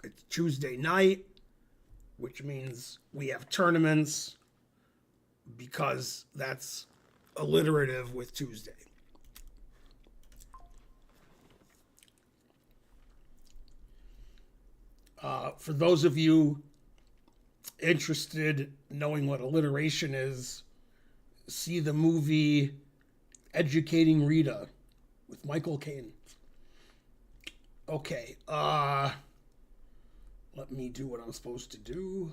It's Tuesday night, which means we have tournaments because that's alliterative with Tuesday. For those of you interested in knowing what alliteration is, see the movie Educating Rita with Michael Caine. Okay, let me do what I'm supposed to do.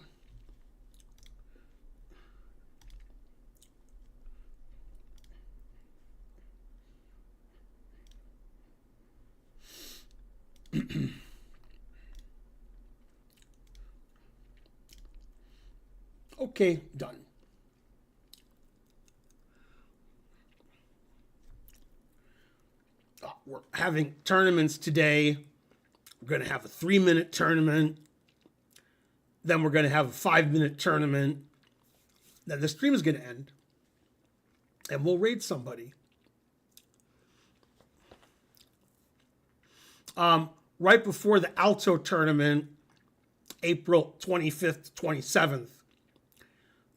Okay, done. We're having tournaments today. We're going to have a 3-minute tournament. Then we're going to have a 5-minute tournament. Then the stream is going to end. And we'll raid somebody. Right before the Alto tournament, April 25th, 27th,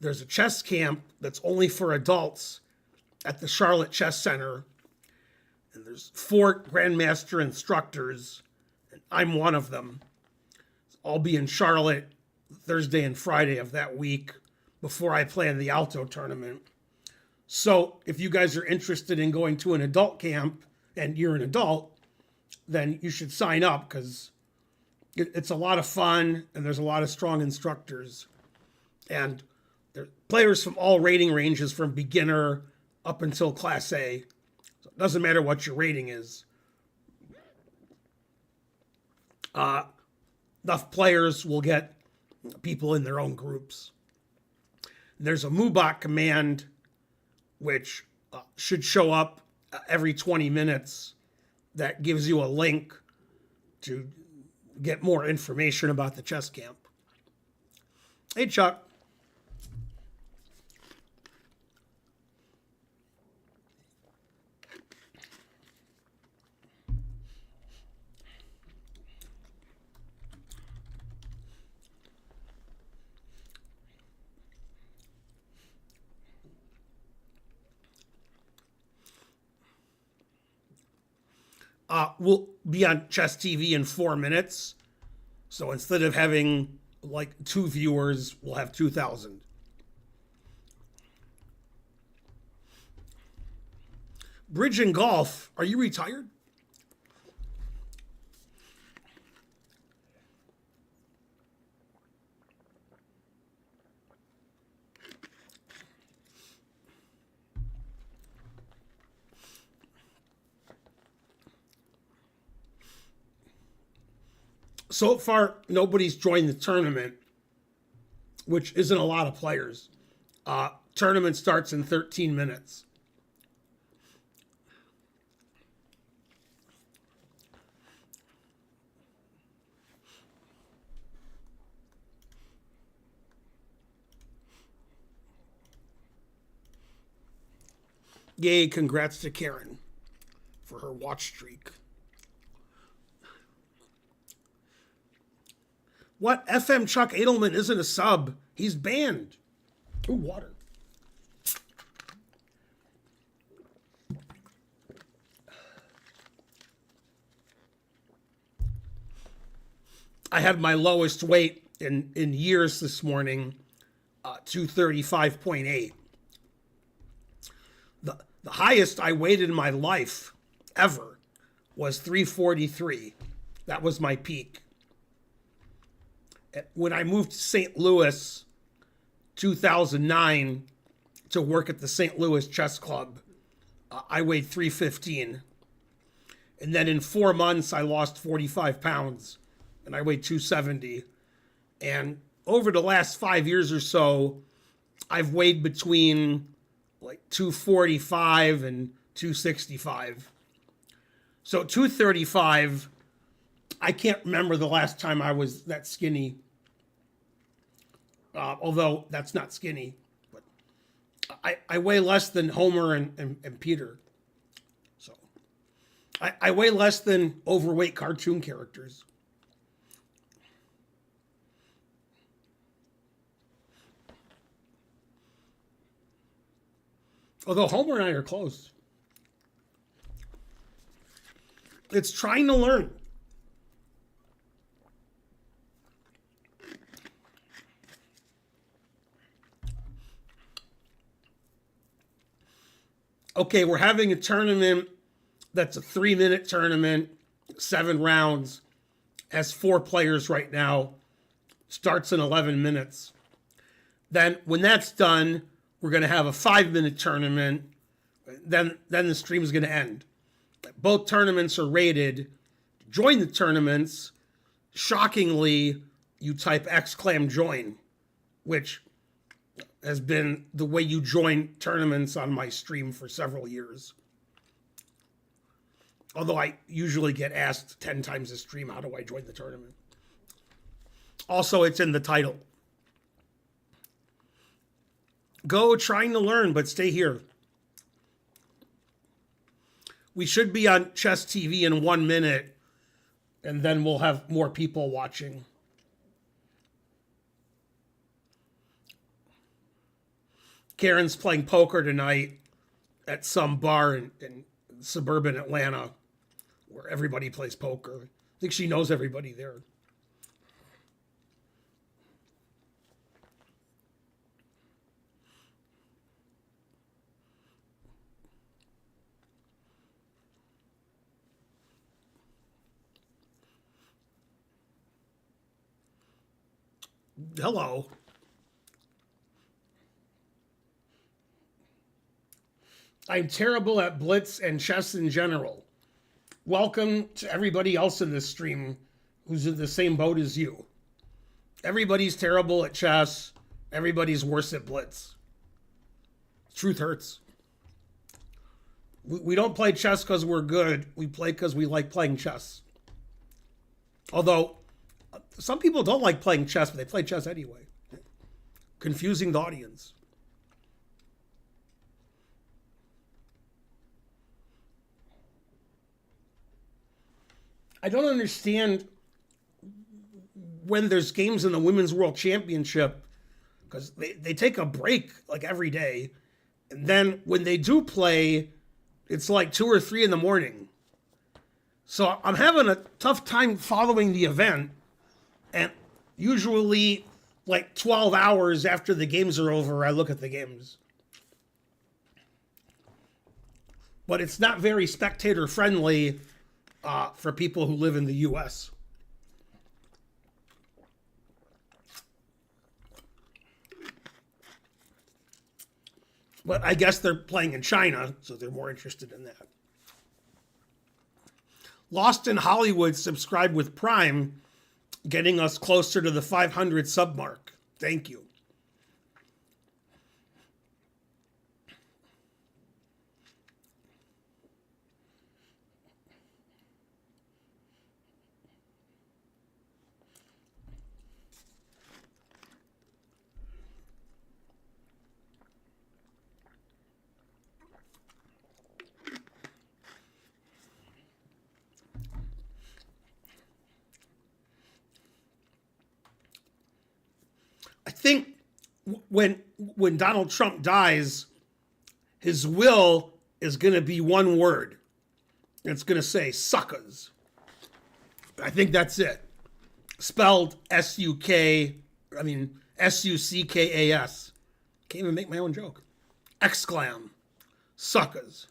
there's a chess camp that's only for adults at the Charlotte Chess Center. And there's 4 Grandmaster instructors, and I'm one of them. I'll be in Charlotte Thursday and Friday of that week before I play in the Alto tournament. So if you guys are interested in going to an adult camp and you're an adult, then you should sign up because it's a lot of fun and there's a lot of strong instructors. And there are players from all rating ranges from beginner up until Class A. So it doesn't matter what your rating is. Enough players will get people in their own groups. There's a Mubot command which should show up every 20 minutes that gives you a link to get more information about the chess camp. Hey, Chuck. We'll be on Chess TV in 4 minutes. So instead of having like 2 viewers, we'll have 2,000. Bridge and golf, are you retired? So far, nobody's joined the tournament, which isn't a lot of players. Tournament starts in 13 minutes. Yay, congrats to Karen for her watch streak. What? FM Chuck Edelman isn't a sub. He's banned. Ooh, water. I had my lowest weight in years this morning, 235.8. The highest I weighed in my life ever was 343. That was my peak. When I moved to St. Louis, 2009, to work at the St. Louis Chess Club, I weighed 315. And then in 4 months, I lost 45 pounds, and I weighed 270. And over the last 5 years or so, I've weighed between like 245 and 265. So 235, I can't remember the last time I was that skinny. Although that's not skinny. But I weigh less than Homer and Peter. So I weigh less than overweight cartoon characters. Although Homer and I are close. It's trying to learn. Okay, we're having a tournament that's a 3-minute tournament, 7 rounds, has 4 players right now, starts in 11 minutes. Then when that's done, we're going to have a 5-minute tournament. Then the stream is going to end. Both tournaments are rated. Join the tournaments. Shockingly, you type !join, which has been the way you join tournaments on my stream for several years. Although I usually get asked 10 times a stream, how do I join the tournament? Also, it's in the title. Go trying to learn, but stay here. We should be on Chess TV in 1 minute, and then we'll have more people watching. Karen's playing poker tonight at some bar in suburban Atlanta where everybody plays poker. I think she knows everybody there. Hello. I'm terrible at Blitz and chess in general. Welcome to everybody else in this stream who's in the same boat as you. Everybody's terrible at chess. Everybody's worse at Blitz. Truth hurts. We don't play chess because we're good. We play because we like playing chess. Although, some people don't like playing chess, but they play chess anyway. Confusing the audience. I don't understand when there's games in the Women's World Championship, because they take a break like every day. And then when they do play, it's like 2 or 3 in the morning. So I'm having a tough time following the event. And usually like 12 hours after the games are over, I look at the games. But it's not very spectator friendly for people who live in the U.S. But I guess they're playing in China, so they're more interested in that. Lost in Hollywood subscribed with Prime, getting us closer to the 500 sub mark. Thank you. I think when Donald Trump dies, his will is going to be one word. It's going to say suckers. I think that's it. Spelled S-U-C-K-A-S. Can't even make my own joke. Exclam. Suckers.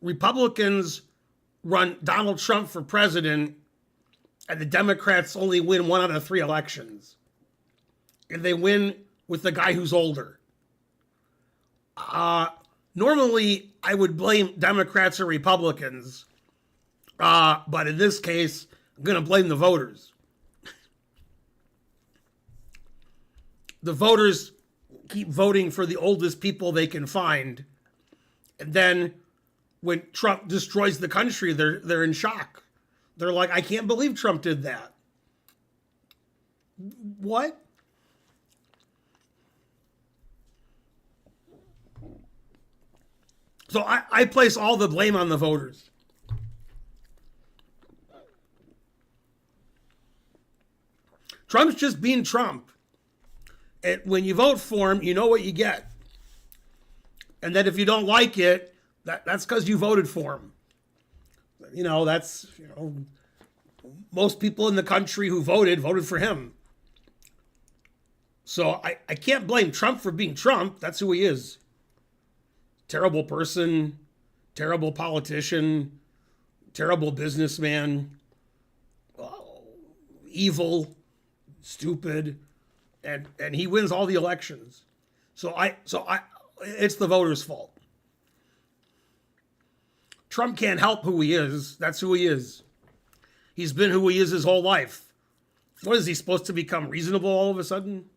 Republicans run Donald Trump for president, and the Democrats only win 1 out of 3 elections. And they win with the guy who's older. Normally, I would blame Democrats or Republicans, but in this case, I'm going to blame the voters. The voters keep voting for the oldest people they can find, and then when Trump destroys the country, they're in shock. They're like, I can't believe Trump did that. What? So I place all the blame on the voters. Trump's just being Trump. And when you vote for him, you know what you get. And then if you don't like it, that's because you voted for him. Most people in the country who voted for him. So I can't blame Trump for being Trump. That's who he is. Terrible person, terrible politician, terrible businessman, evil, stupid, and he wins all the elections. So it's the voters' fault. Trump can't help who he is. That's who he is. He's been who he is his whole life. What is he supposed to become reasonable all of a sudden?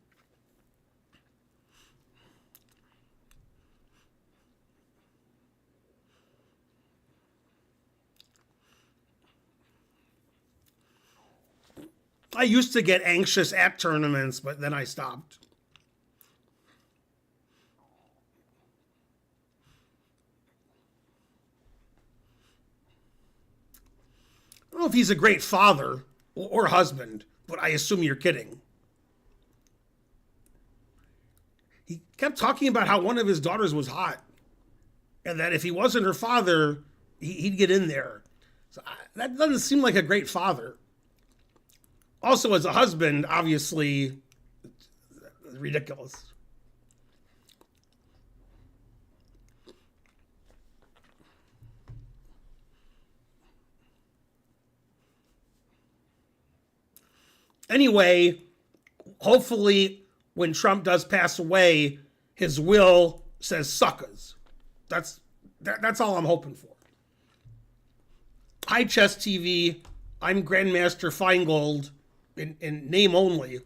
I used to get anxious at tournaments, but then I stopped. I don't know if he's a great father or husband, but I assume you're kidding. He kept talking about how one of his daughters was hot, and that if he wasn't her father, he'd get in there. So that doesn't seem like a great father. Also, as a husband, obviously, ridiculous. Anyway, hopefully, when Trump does pass away, his will says suckers. That's all I'm hoping for. Hi, Chess TV. I'm Grandmaster Feingold. In name only.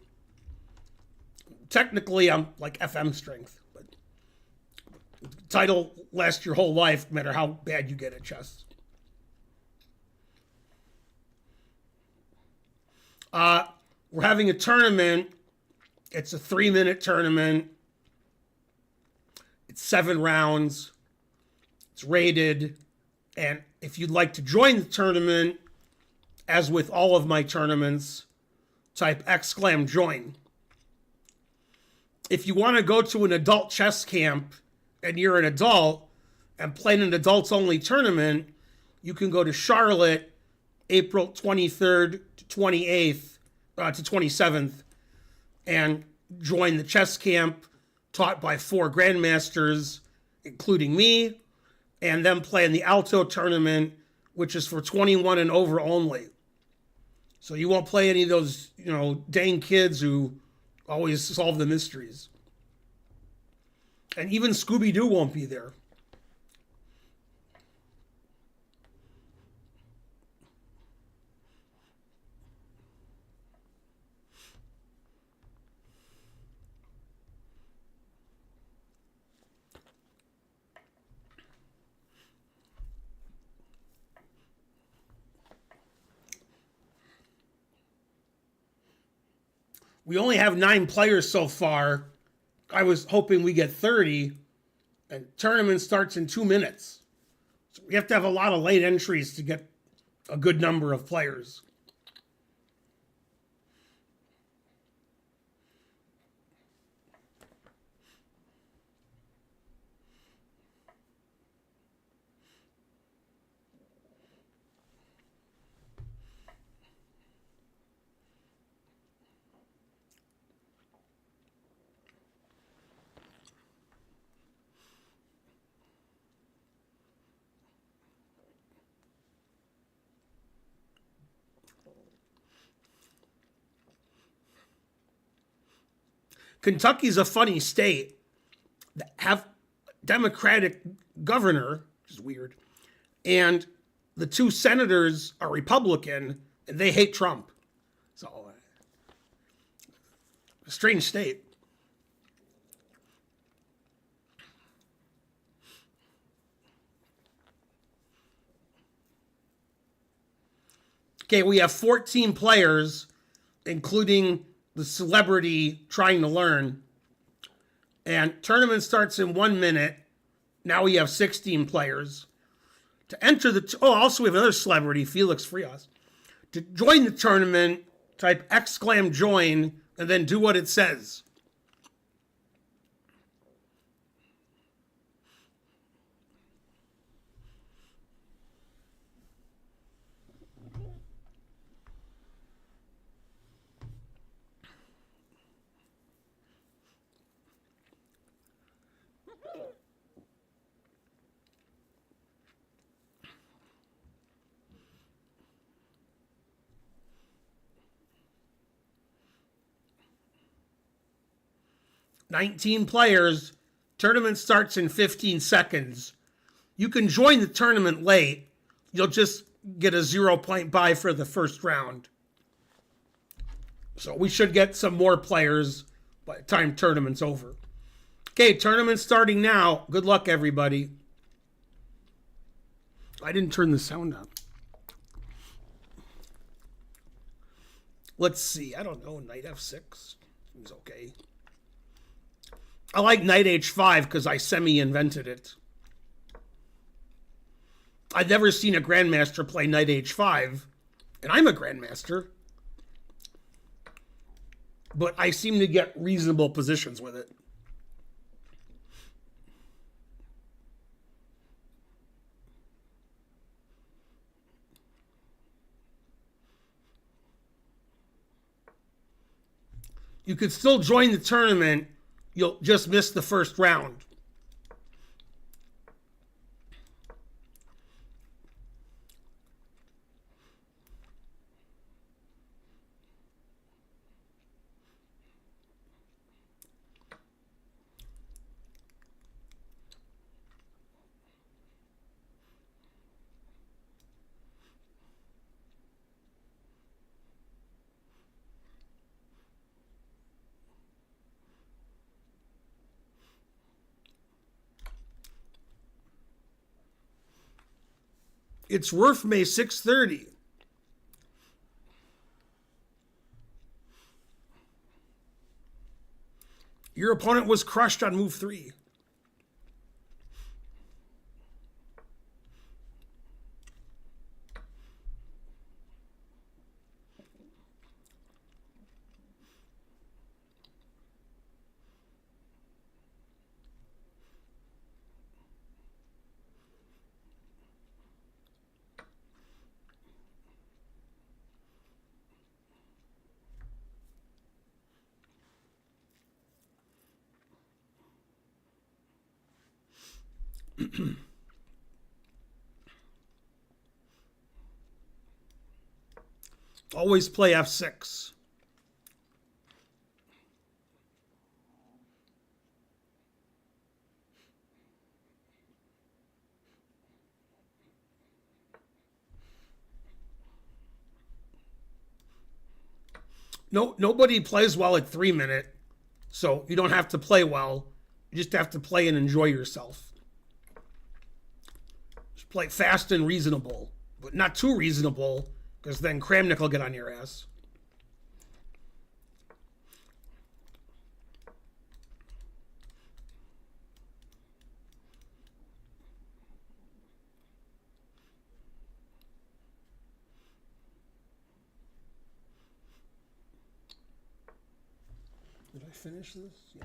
Technically, I'm like FM strength, but title lasts your whole life, no matter how bad you get at chess. We're having a tournament. It's a 3-minute tournament. It's 7 rounds. It's rated. And if you'd like to join the tournament, as with all of my tournaments, type !join. If you want to go to an adult chess camp and you're an adult and play in an adults only tournament, you can go to Charlotte April 23rd to 28th to 27th and join the chess camp taught by 4 grandmasters, including me, and then play in the Alto tournament, which is for 21 and over only. So you won't play any of those, dang kids who always solve the mysteries. And even Scooby-Doo won't be there. We only have 9 players so far. I was hoping we get 30, and tournament starts in 2 minutes. So we have to have a lot of late entries to get a good number of players. Kentucky's a funny state. Democratic governor, which is weird, and the 2 senators are Republican, and they hate Trump. So, a strange state. Okay, we have 14 players, including the celebrity trying to learn. And tournament starts in 1 minute. Now we have 16 players. To enter the... also we have another celebrity, Felix Frias. To join the tournament, type !join, and then do what it says. "19 players. Tournament starts in 15 seconds. You can join the tournament late. You'll just get a 0-point buy for the first round. So we should get some more players by the time tournament's over. Okay, tournament starting now. Good luck, everybody." I didn't turn the sound up. Let's see. I don't know. Knight f6 seems okay. I like knight h5 because I semi-invented it. I've never seen a grandmaster play knight h5, and I'm a grandmaster. But I seem to get reasonable positions with it. You could still join the tournament. You'll just miss the first round. It's Worf May 6:30. Your opponent was crushed on move 3. Always play f6. No, nobody plays well at 3 minute, so you don't have to play well. You just have to play and enjoy yourself. Just play fast and reasonable, but not too reasonable, because then Kramnik will get on your ass. Did I finish this? Yeah.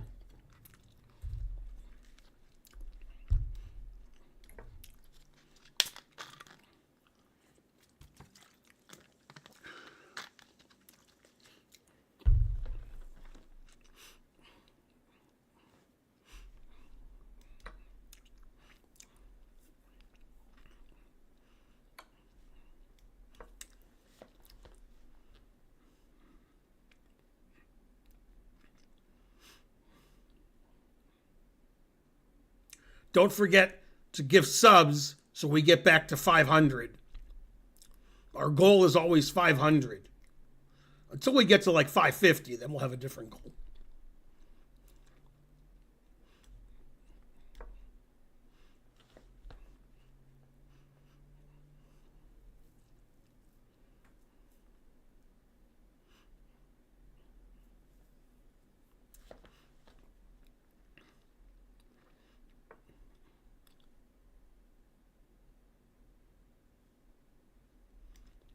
Don't forget to give subs so we get back to 500. Our goal is always 500. Until we get to like 550, then we'll have a different goal.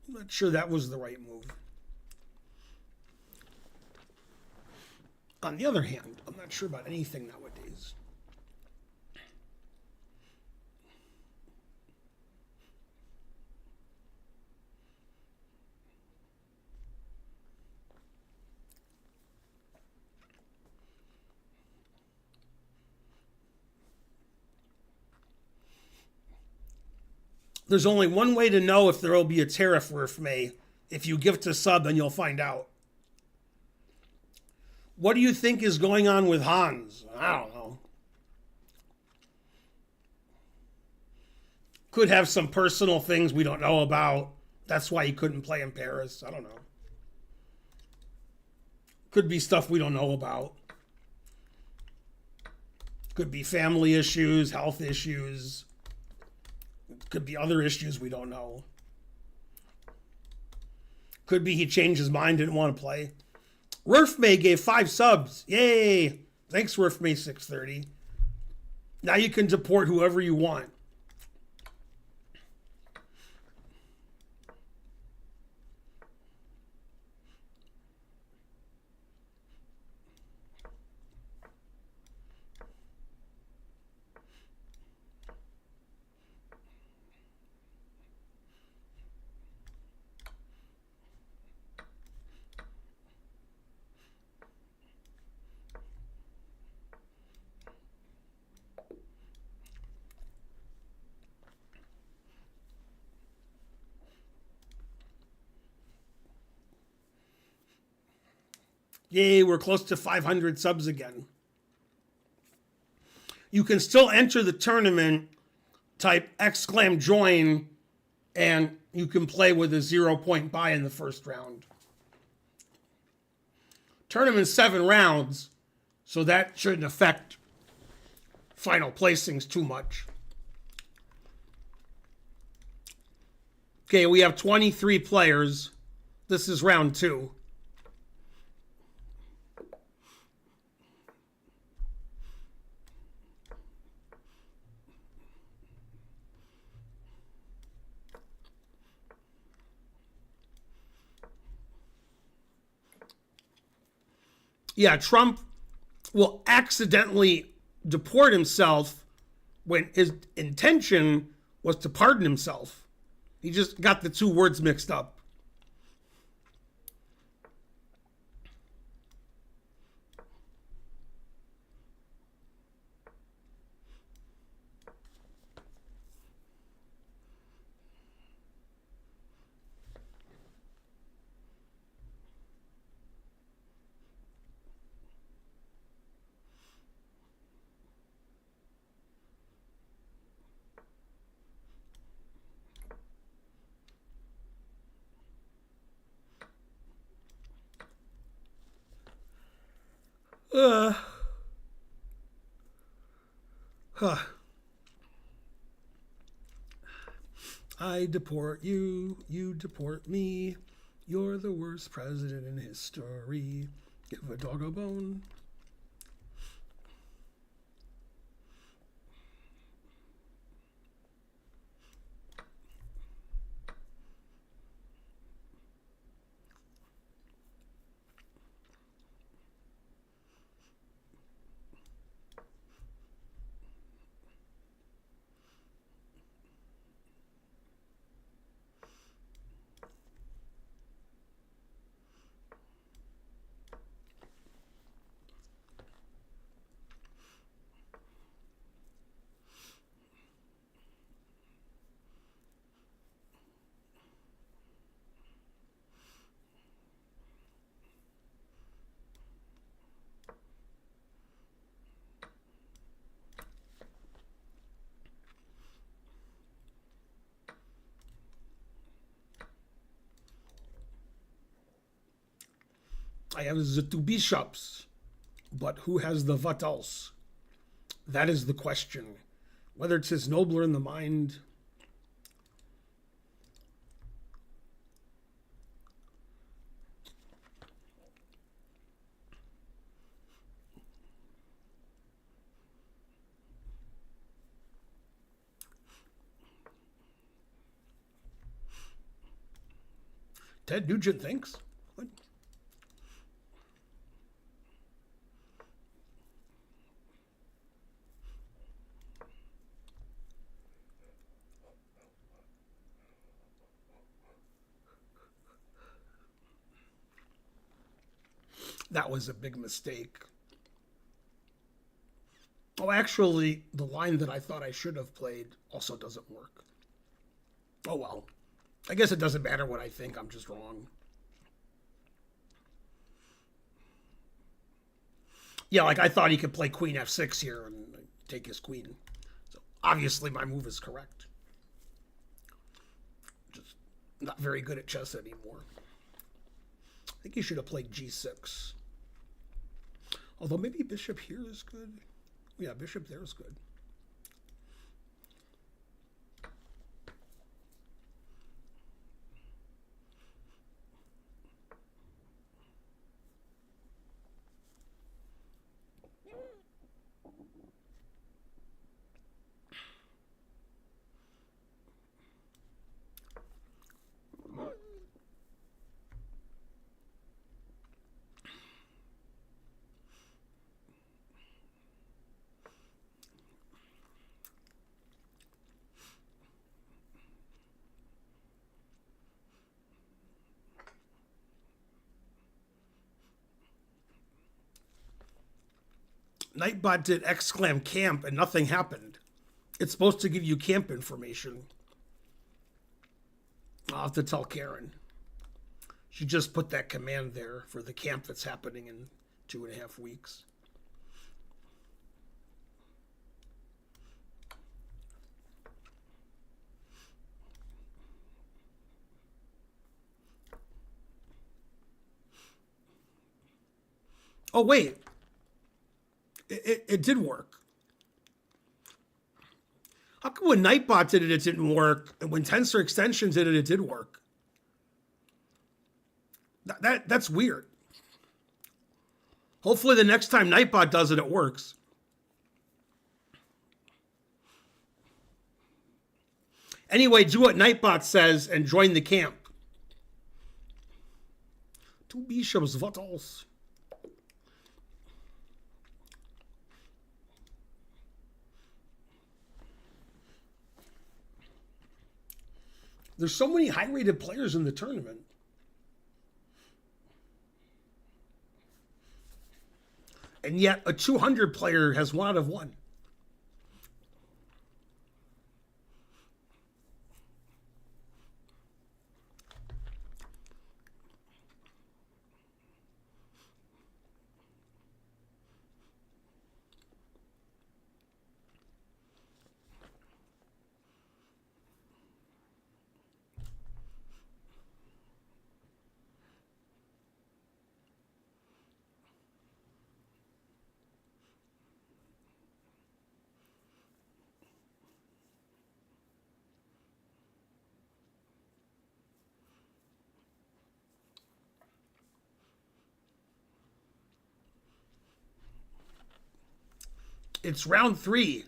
I'm not sure that was the right move. On the other hand, I'm not sure about anything nowadays. There's only one way to know if there will be a tariff Rif May. If you gift a sub, then you'll find out. What do you think is going on with Hans? I don't know. Could have some personal things we don't know about. That's why he couldn't play in Paris. I don't know. Could be stuff we don't know about. Could be family issues, health issues. Could be other issues we don't know. Could be he changed his mind, didn't want to play. Rif May gave 5 subs. Yay! Thanks, Rif May 630. Now you can deport whoever you want. Yay, we're close to 500 subs again. You can still enter the tournament, type !join, and you can play with a 0-point buy in the first round. Tournament's 7 rounds, so that shouldn't affect final placings too much. Okay, we have 23 players. This is round 2. Yeah, Trump will accidentally deport himself when his intention was to pardon himself. He just got the 2 words mixed up. I deport you, you deport me. You're the worst president in history. Give a dog a bone. I have the two bishops, but who has the what else? That is the question. Whether it's his nobler in the mind. Ted Nugent thinks. What? That was a big mistake. Oh, actually, the line that I thought I should have played also doesn't work. Oh well. I guess it doesn't matter what I think, I'm just wrong. Yeah, like I thought he could play queen f6 here and take his queen. So obviously my move is correct. Just not very good at chess anymore. I think he should have played g6. Although maybe bishop here is good. Yeah, bishop there is good. Nightbot did exclam camp and nothing happened. It's supposed to give you camp information. I'll have to tell Karen. She just put that command there for the camp that's happening in 2.5 weeks. Oh, wait. It did work. How come when Nightbot did it, it didn't work? And when Tensor Extensions did it, it did work? That's weird. Hopefully the next time Nightbot does it, it works. Anyway, do what Nightbot says and join the camp. Two bishops, what else? There's so many high-rated players in the tournament. And yet a 200 player has 1 out of 1. It's round 3.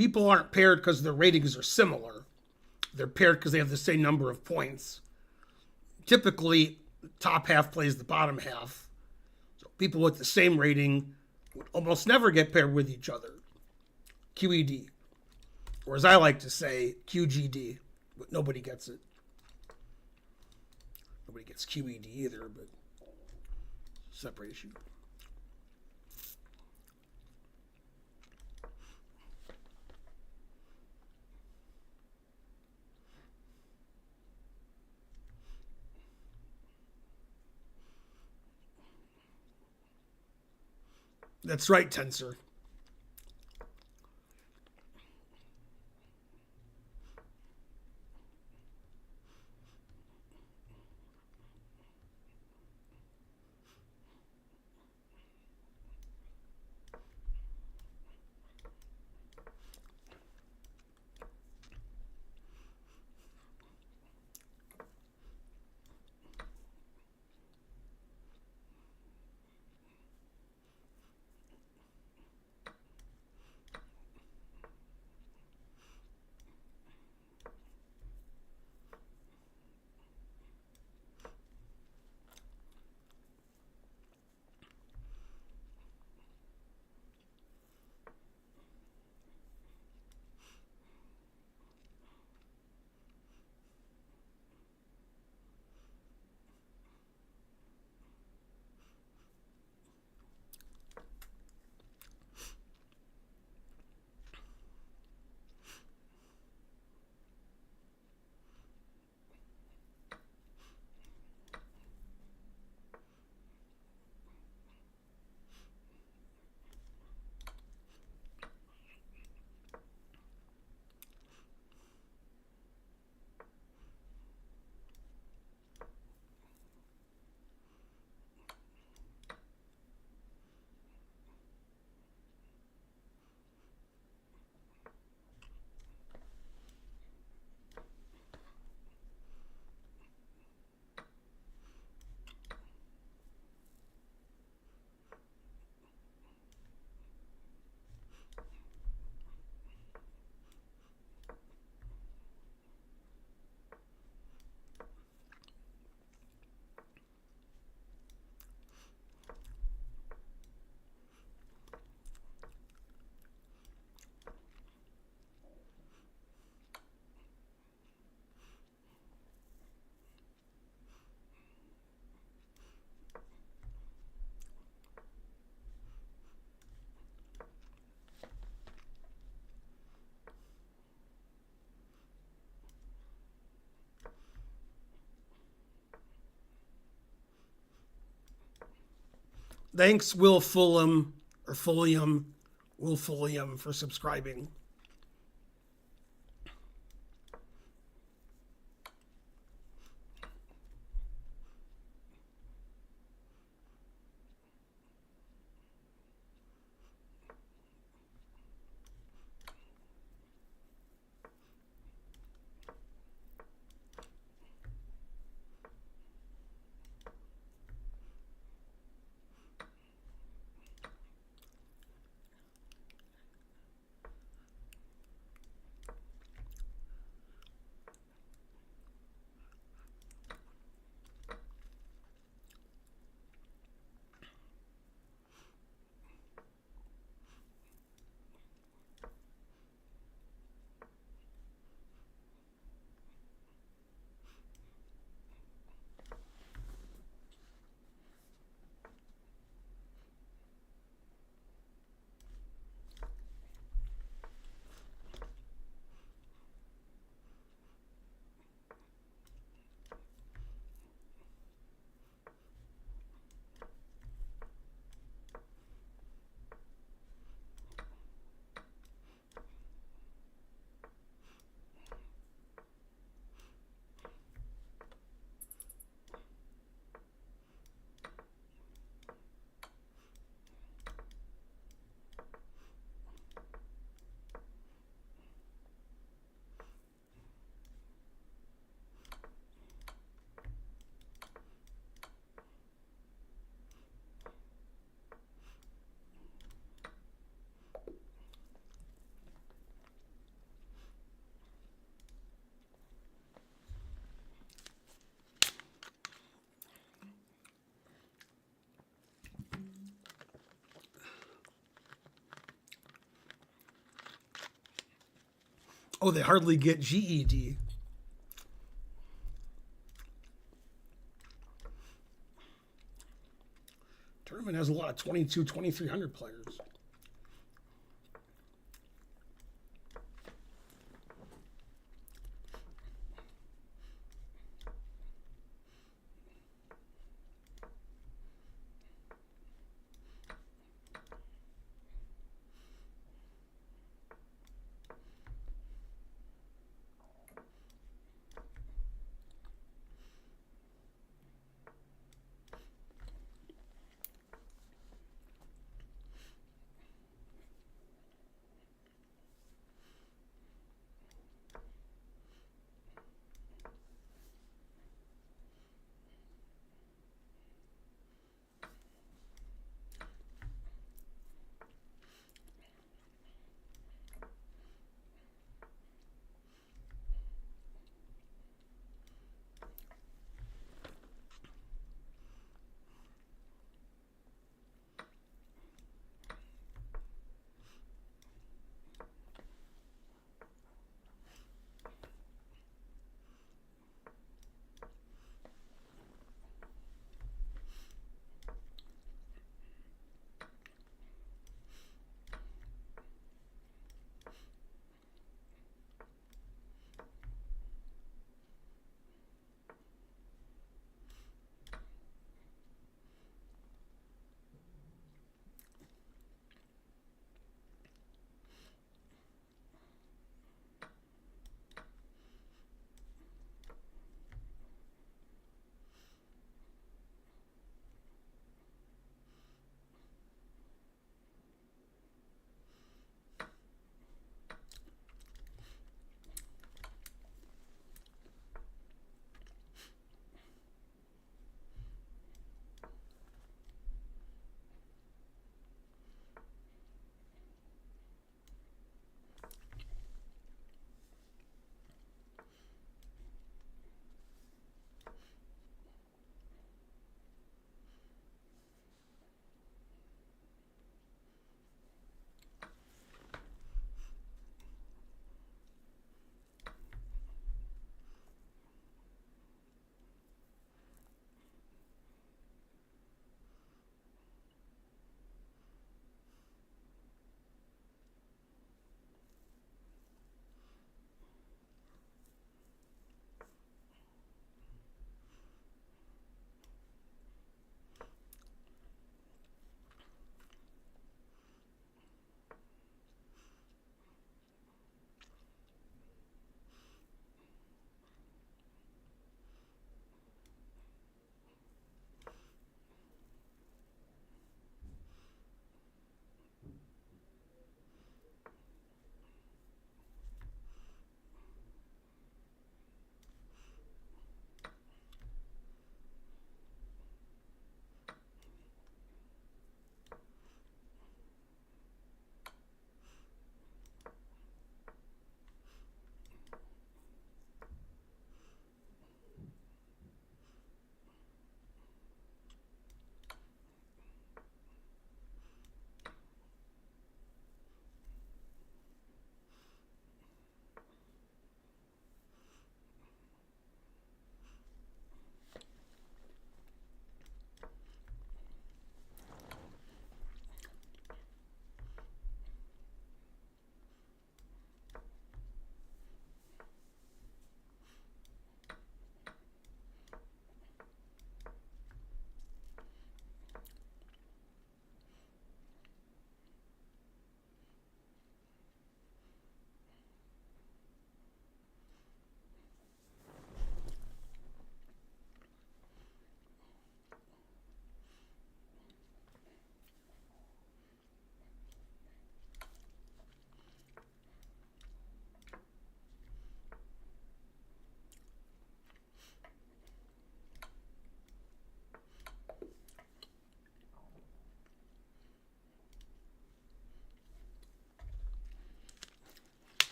people aren't paired because their ratings are similar. They're paired because they have the same number of points. Typically, the top half plays the bottom half. So people with the same rating would almost never get paired with each other. QED. Or as I like to say, QGD. But nobody gets it. Nobody gets QED either, but separate issue. That's right, Tensor. Thanks, Will Fulham, or Fulliam, Will Fulliam, for subscribing. Oh, they hardly get GED. Tournament has a lot of 22, 2300 players.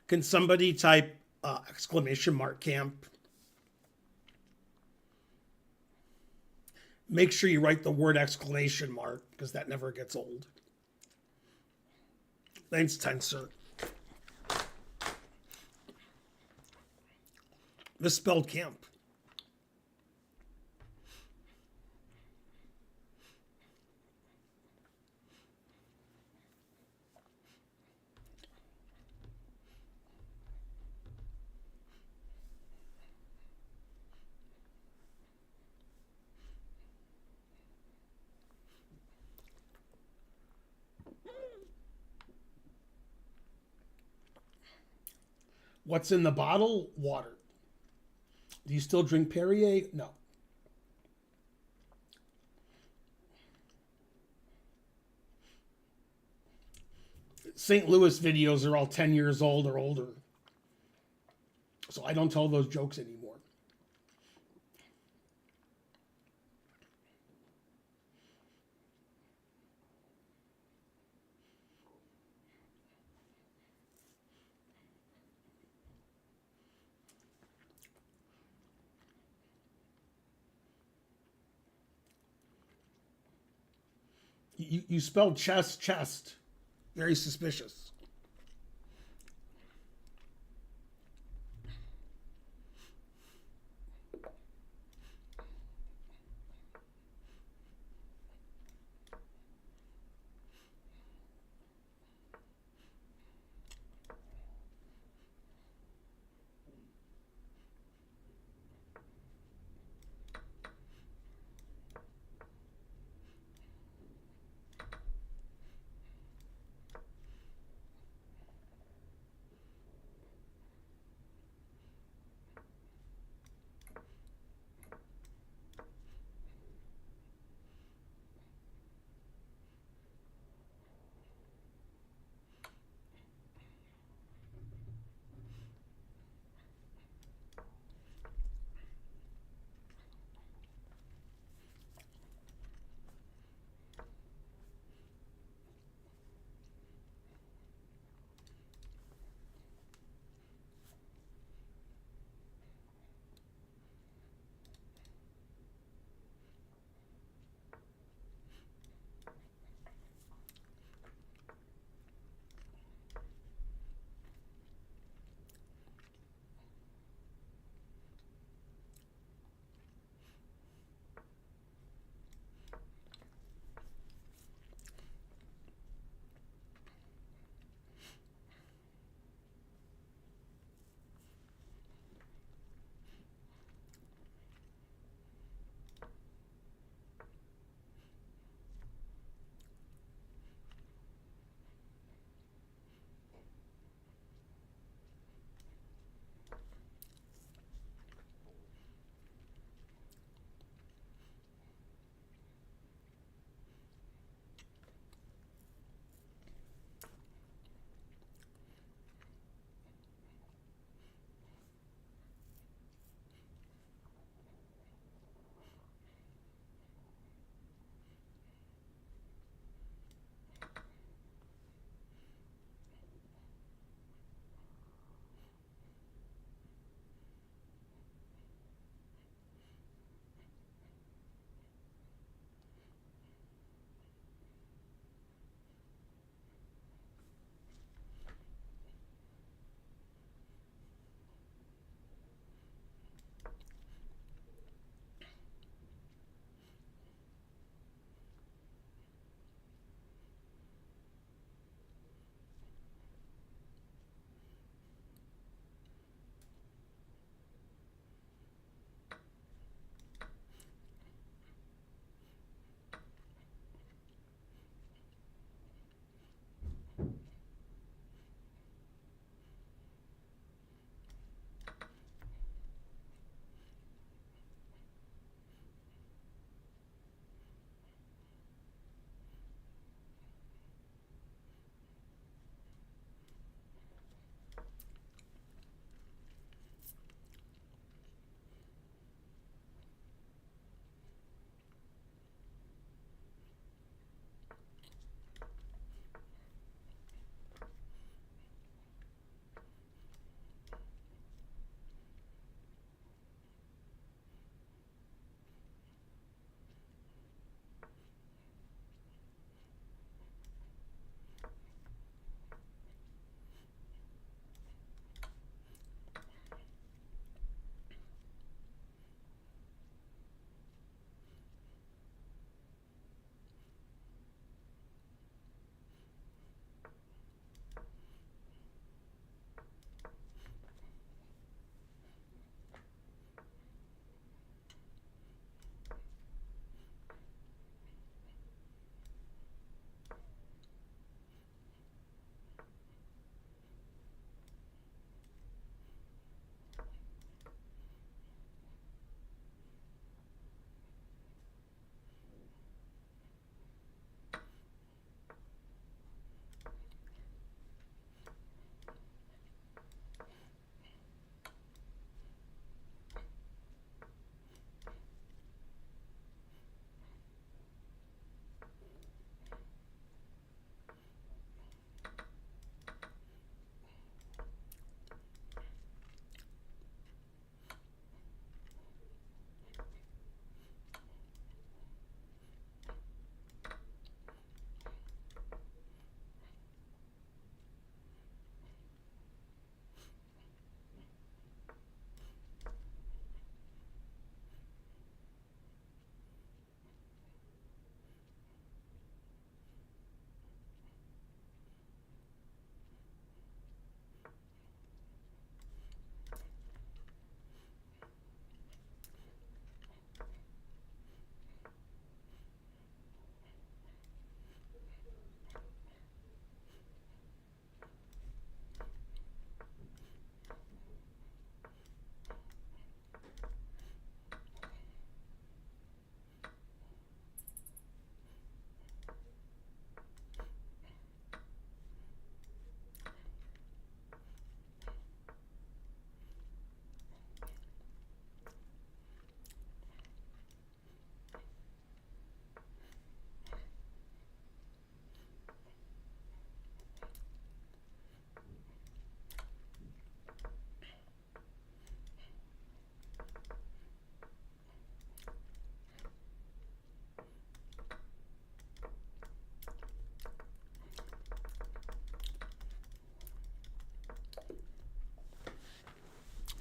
Can somebody type exclamation mark camp? Make sure you write the word exclamation mark because that never gets old. Thanks, Tensor. Misspelled camp. What's in the bottle? Water. Do you still drink Perrier? No. St. Louis videos are all 10 years old or older. So I don't tell those jokes anymore. You spelled chest. Very suspicious.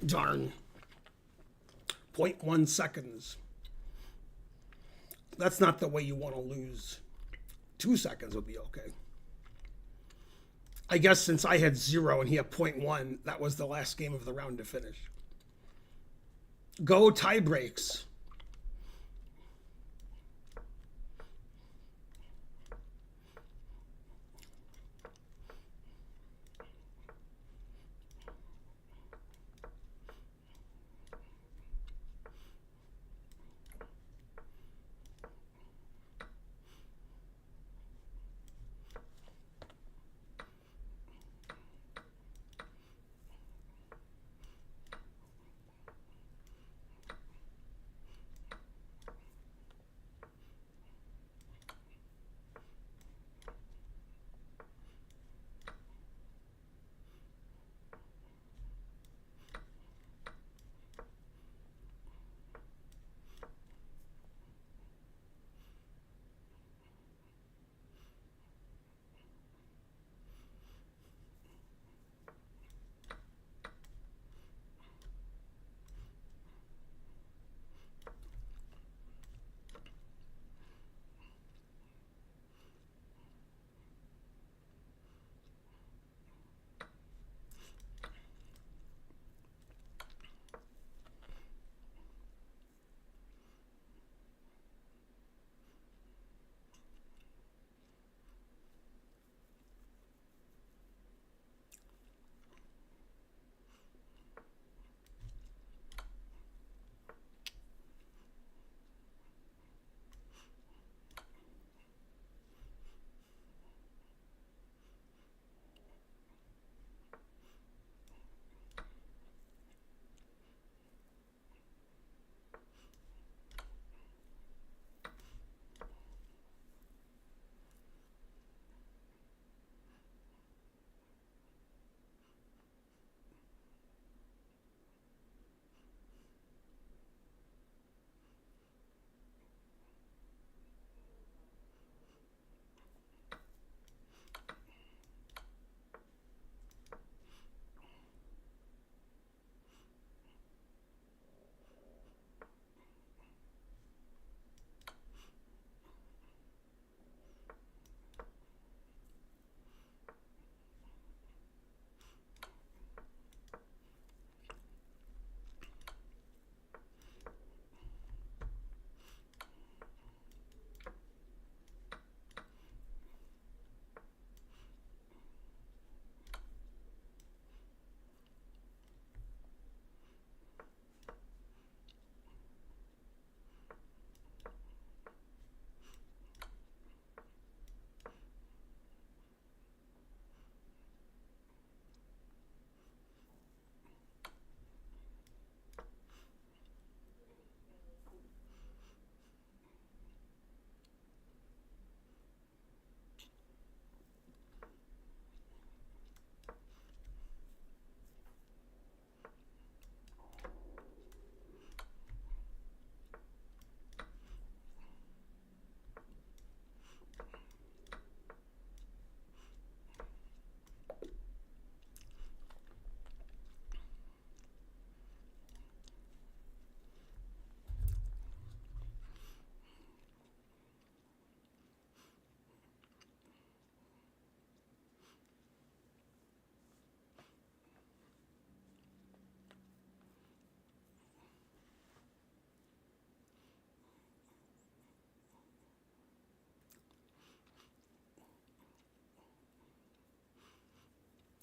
Darn. 0.1 seconds. That's not the way you want to lose. 2 seconds would be okay. I guess since I had 0 and he had 0.1, that was the last game of the round to finish. Go tie breaks.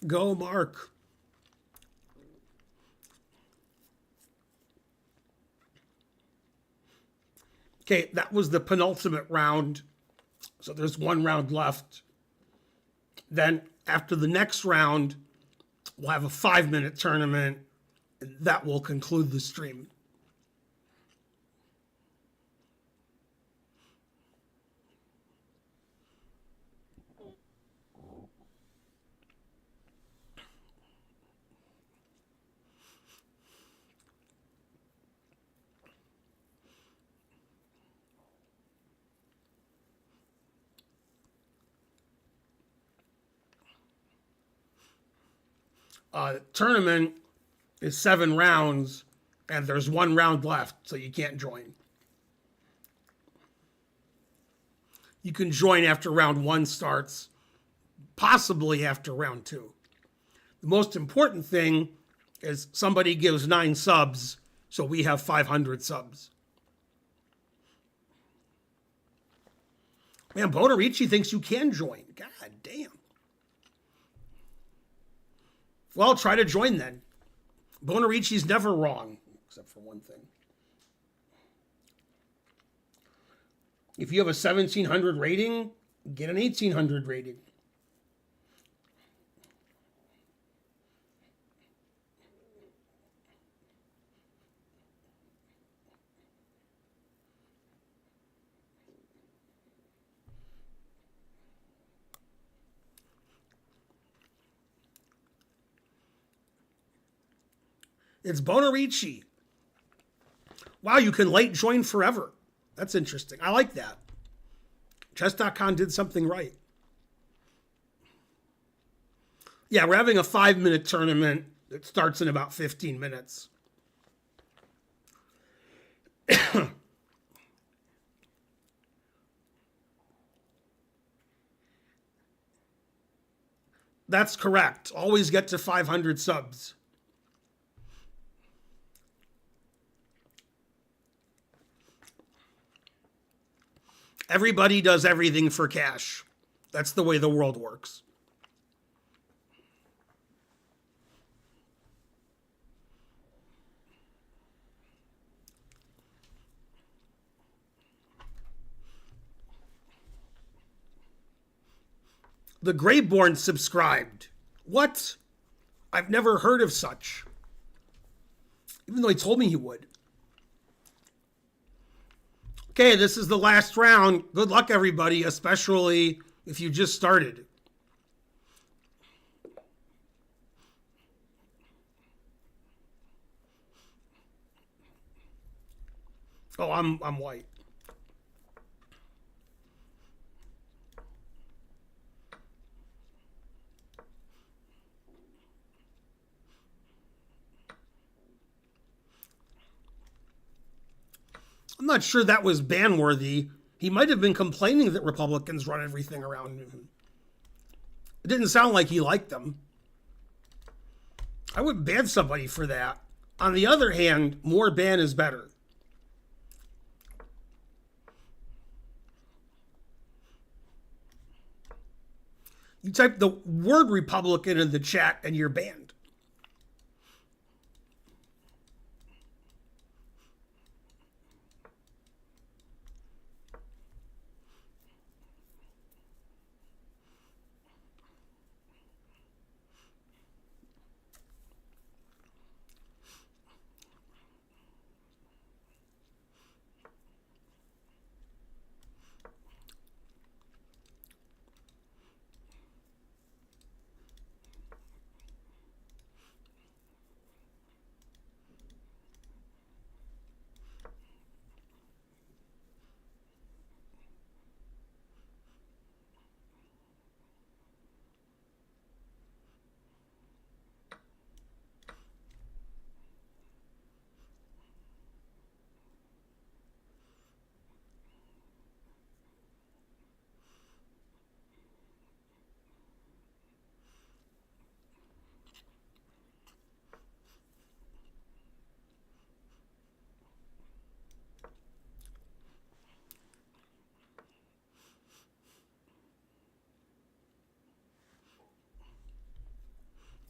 Go, Mark. Okay, that was the penultimate round. So there's 1 round left. Then after the next round, we'll have a 5-minute tournament. And that will conclude the stream. Tournament is 7 rounds, and there's 1 round left, so you can't join. You can join after round 1 starts, possibly after round 2. The most important thing is somebody gives 9 subs, so we have 500 subs. Man, Bonarici thinks you can join. God damn. Well, try to join then. Bonarici's never wrong, except for one thing. If you have a 1700 rating, get an 1800 rating. It's Bonarici. Wow, you can late join forever. That's interesting. I like that. Chess.com did something right. Yeah, we're having a 5-minute tournament that starts in about 15 minutes. That's correct. Always get to 500 subs. Everybody does everything for cash. That's the way the world works. The Greyborn subscribed. What? I've never heard of such. Even though he told me he would. Okay, this is the last round. Good luck, everybody, especially if you just started. Oh, I'm white. I'm not sure that was ban-worthy. He might have been complaining that Republicans run everything around him. It didn't sound like he liked them. I would ban somebody for that. On the other hand, more ban is better. You type the word Republican in the chat and you're banned.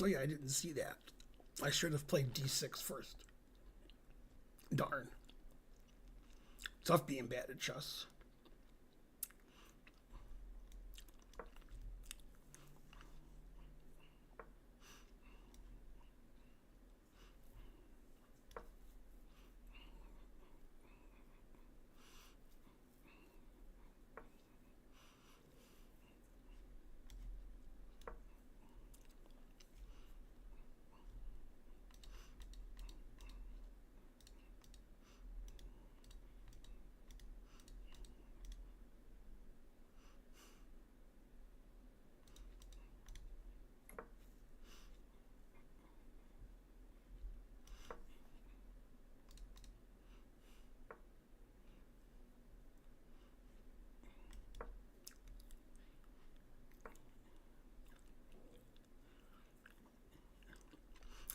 Oh yeah, I didn't see that. I should have played d6 first. Darn. Tough being bad at chess.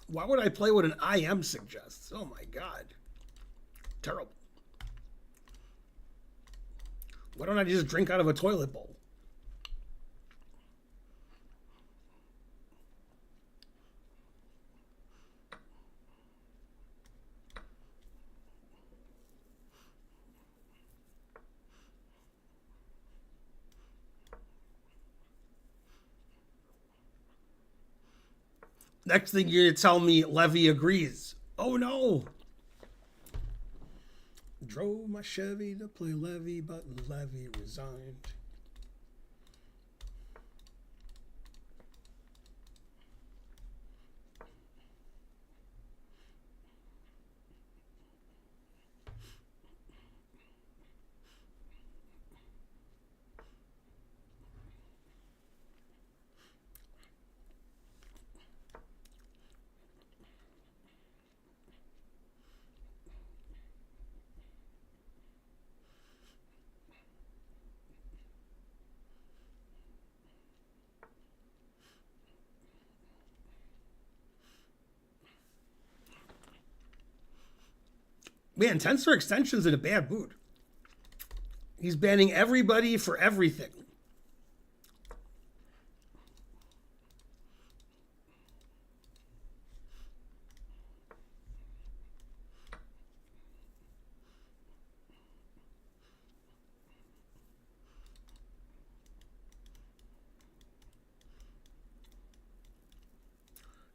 Why would I play what an IM suggests? Oh my god. Terrible. Why don't I just drink out of a toilet bowl? Next thing you're going to tell me Levy agrees. Oh no. Drove my Chevy to play Levy, but Levy resigned. Man, Tensor Extension's in a bad mood. He's banning everybody for everything. I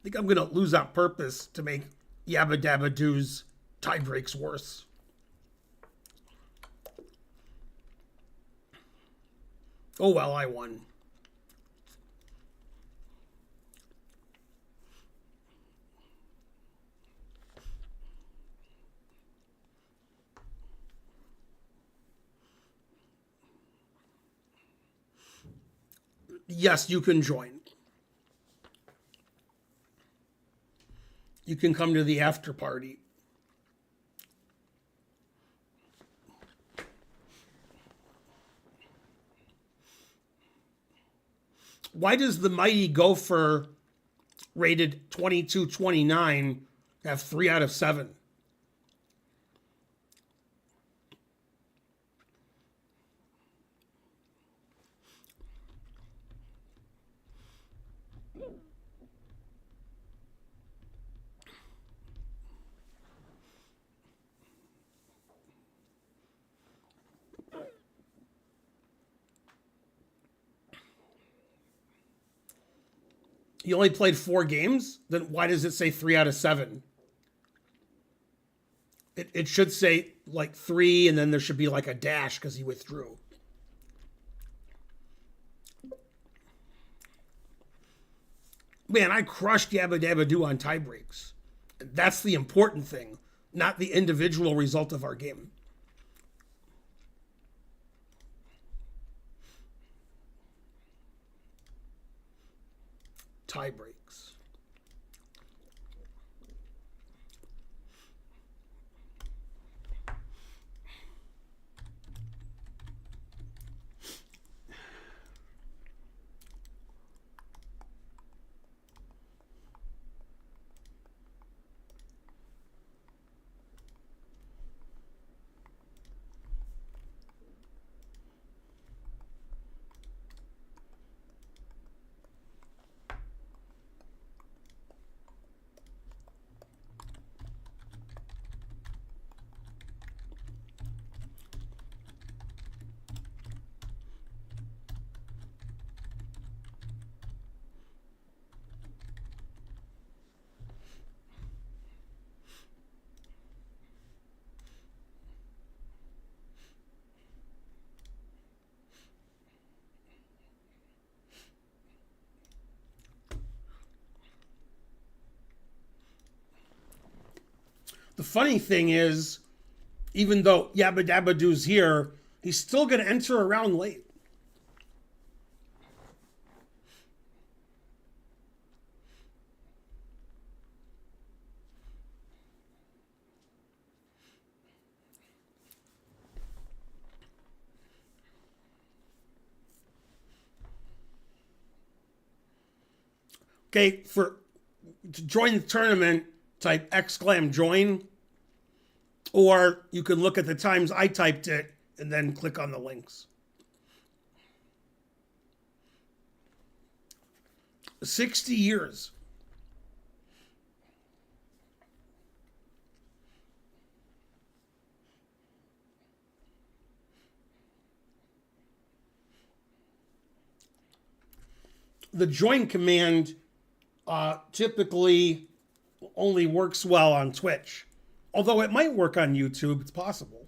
think I'm going to lose on purpose to make Yabba Dabba Doo's tie breaks worse. Oh well, I won. Yes, you can join. You can come to the after party. Why does the Mighty Gopher rated 2229 have 3 out of 7? He only played 4 games? Then why does it say 3 out of 7? It should say like 3 and then there should be like a dash because he withdrew. Man, I crushed Yabba Dabba Doo on tie breaks. That's the important thing, not the individual result of our game. Tie breaks. The funny thing is, even though Yabba Dabba Doo's here, he's still going to enter around late. Okay, for to join the tournament, type !join, or you can look at the times I typed it and then click on the links. 60 years. The join command typically only works well on Twitch. Although it might work on YouTube, it's possible.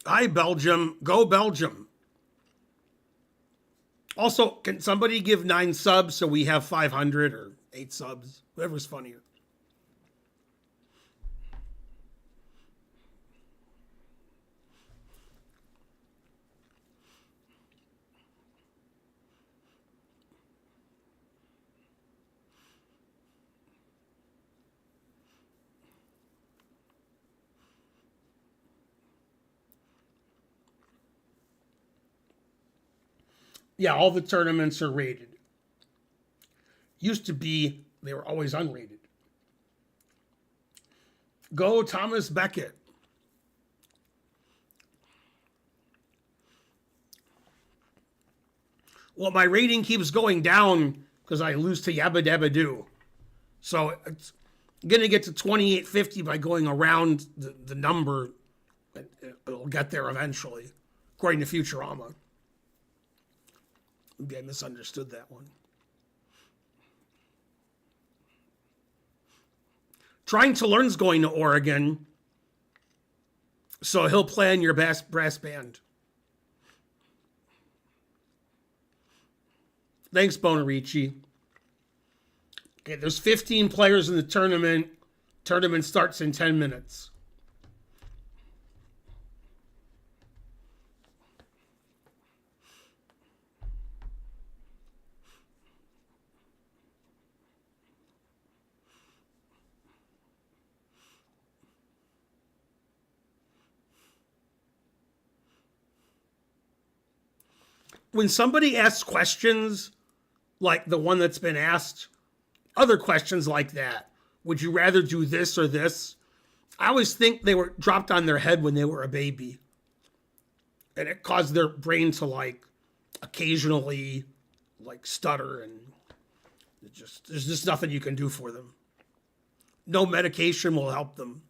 Hi, Belgium. Go, Belgium. Also, can somebody give 9 subs so we have 500 or 8 subs? Whatever's funnier. Yeah, all the tournaments are rated. Used to be, they were always unrated. Go, Thomas Beckett. Well, my rating keeps going down because I lose to Yabba Dabba Doo. So it's going to get to 2850 by going around the number. It'll get there eventually, according to Futurama. Maybe I misunderstood that one. Trying to Learn's going to Oregon, so he'll play in your brass band. Thanks, Bonarici. Okay, there's 15 players in the tournament. Tournament starts in 10 minutes. When somebody asks questions like the one that's been asked, other questions like that, would you rather do this or this? I always think they were dropped on their head when they were a baby. And it caused their brain to occasionally stutter, and there's just nothing you can do for them. No medication will help them.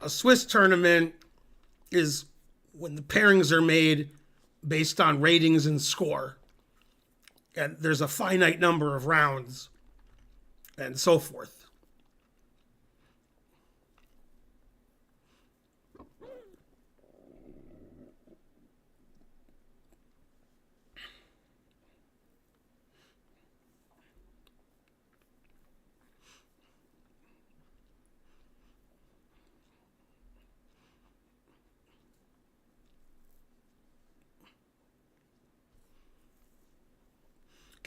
A Swiss tournament is when the pairings are made based on ratings and score. And there's a finite number of rounds and so forth.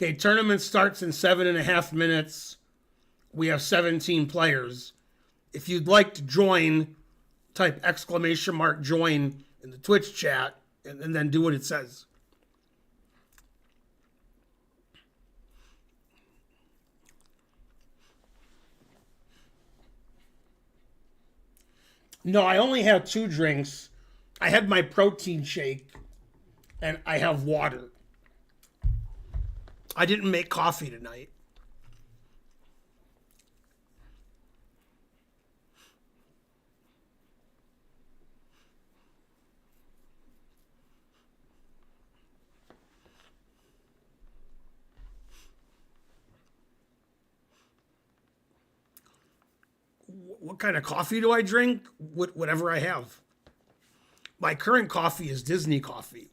Okay, tournament starts in 7.5 minutes. We have 17 players. If you'd like to join, type !join in the Twitch chat and then do what it says. No, I only have 2 drinks. I had my protein shake and I have water. I didn't make coffee tonight. What kind of coffee do I drink? Whatever I have. My current coffee is Disney coffee.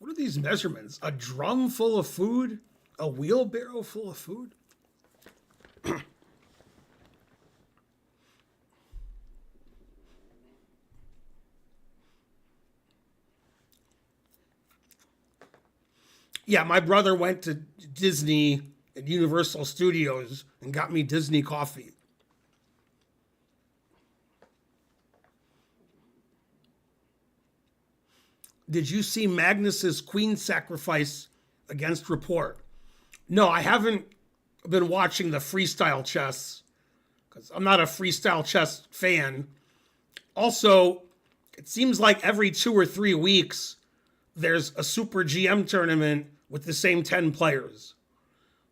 What are these measurements? A drum full of food? A wheelbarrow full of food? Yeah, my brother went to Disney and Universal Studios and got me Disney coffee. Did you see Magnus's queen sacrifice against Report? No, I haven't been watching the freestyle chess because I'm not a freestyle chess fan. Also, it seems like every 2 or 3 weeks there's a Super GM tournament with the same 10 players.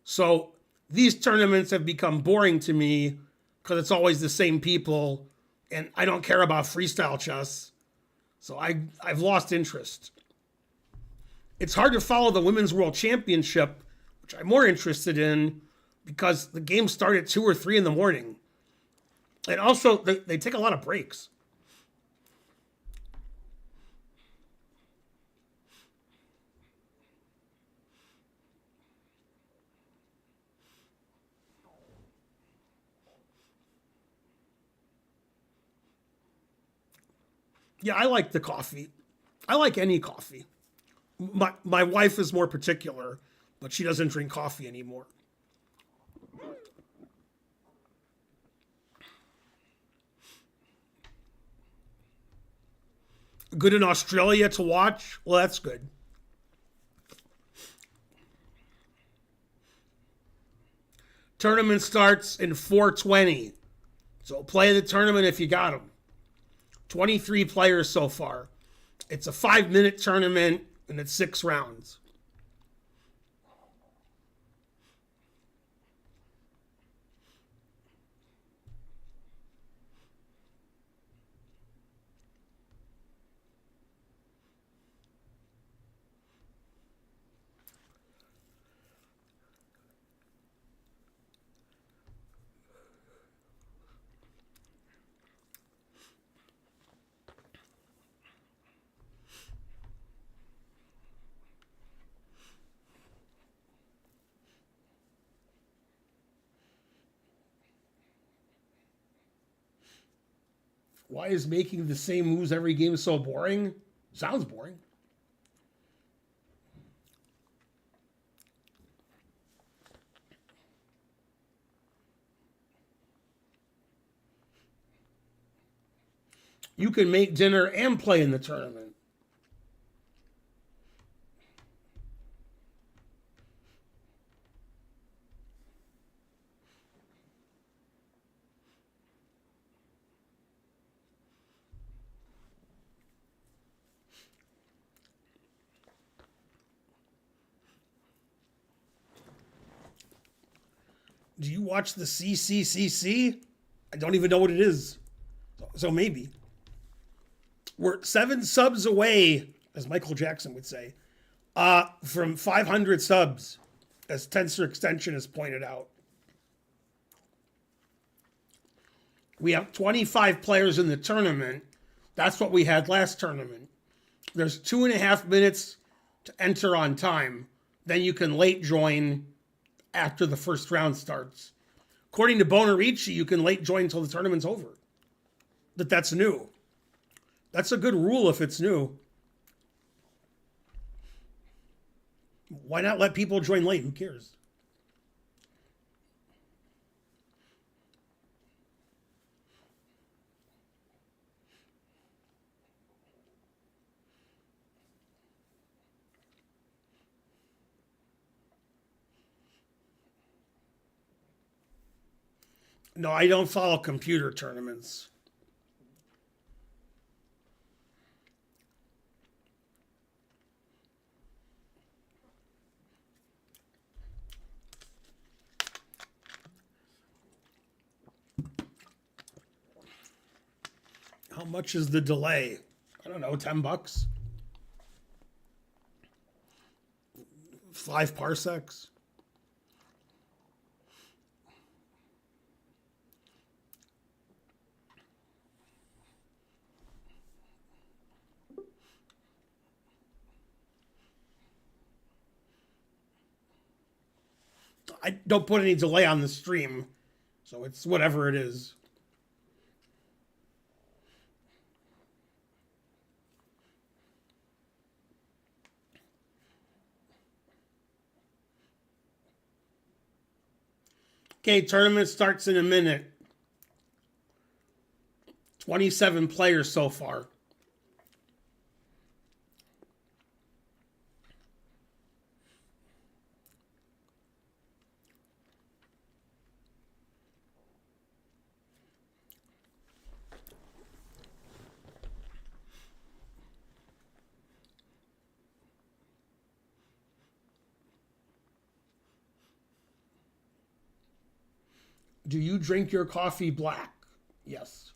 So these tournaments have become boring to me because it's always the same people and I don't care about freestyle chess. So I've lost interest. It's hard to follow the Women's World Championship, which I'm more interested in because the games start at 2 or 3 in the morning. And also, they take a lot of breaks. Yeah, I like the coffee. I like any coffee. My wife is more particular, but she doesn't drink coffee anymore. Good in Australia to watch? Well, that's good. Tournament starts in 4:20. So play the tournament if you got them. 23 players so far. It's a 5-minute tournament and it's 6 rounds. Why is making the same moves every game so boring? Sounds boring. You can make dinner and play in the tournament. Do you watch the CCCC? I don't even know what it is. So maybe. We're 7 subs away, as Michael Jackson would say, from 500 subs, as Tensor Extension has pointed out. We have 25 players in the tournament. That's what we had last tournament. There's 2.5 minutes to enter on time. Then you can late join after the first round starts. According to Bonarici, you can late join until the tournament's over. That's new. That's a good rule if it's new. Why not let people join late? Who cares? No, I don't follow computer tournaments. How much is the delay? I don't know, $10? 5 parsecs? I don't put any delay on the stream, so it's whatever it is. Okay, tournament starts in a minute. 27 players so far. Do you drink your coffee black? Yes.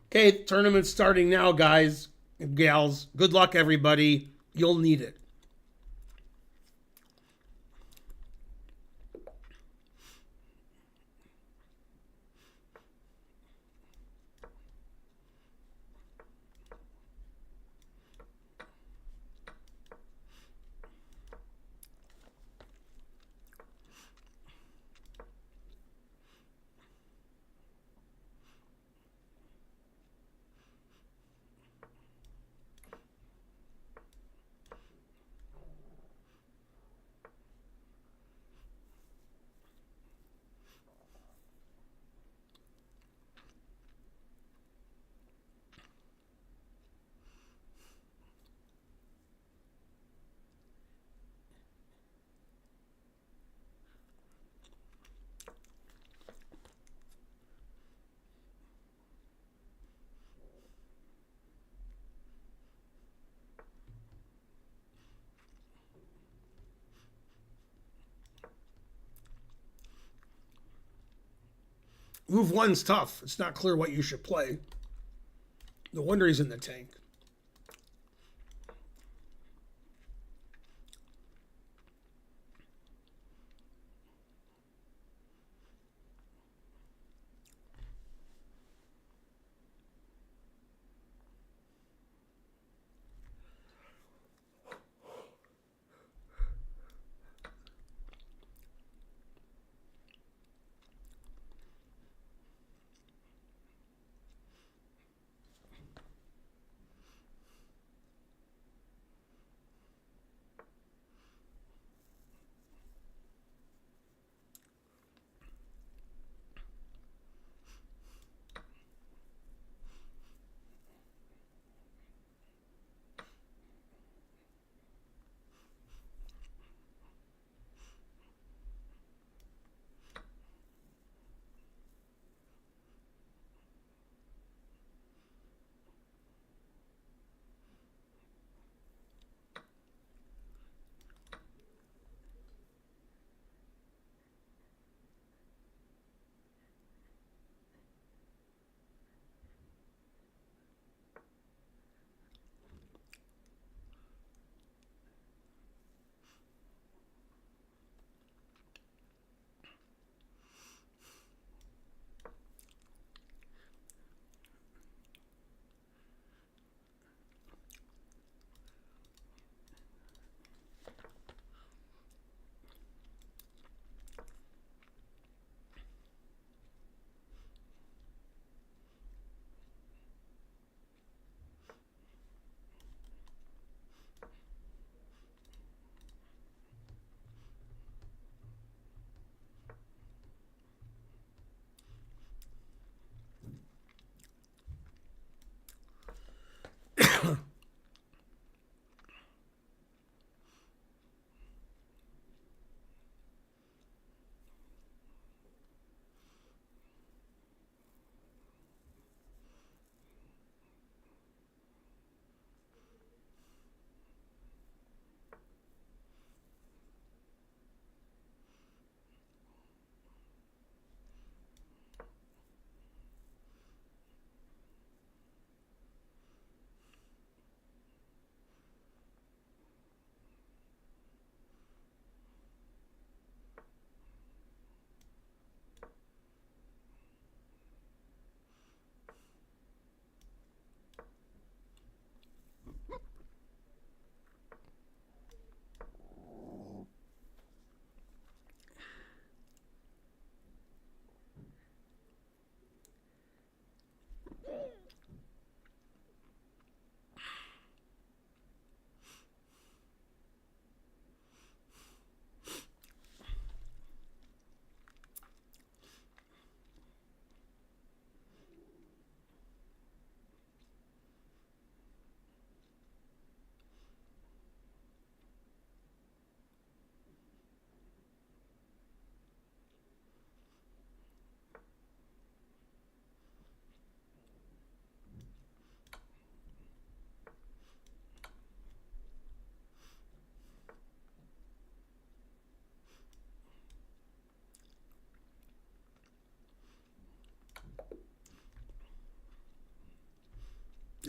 Okay, tournament's starting now, guys and gals. Good luck, everybody. You'll need it. Move one's tough. It's not clear what you should play. No wonder he's in the tank.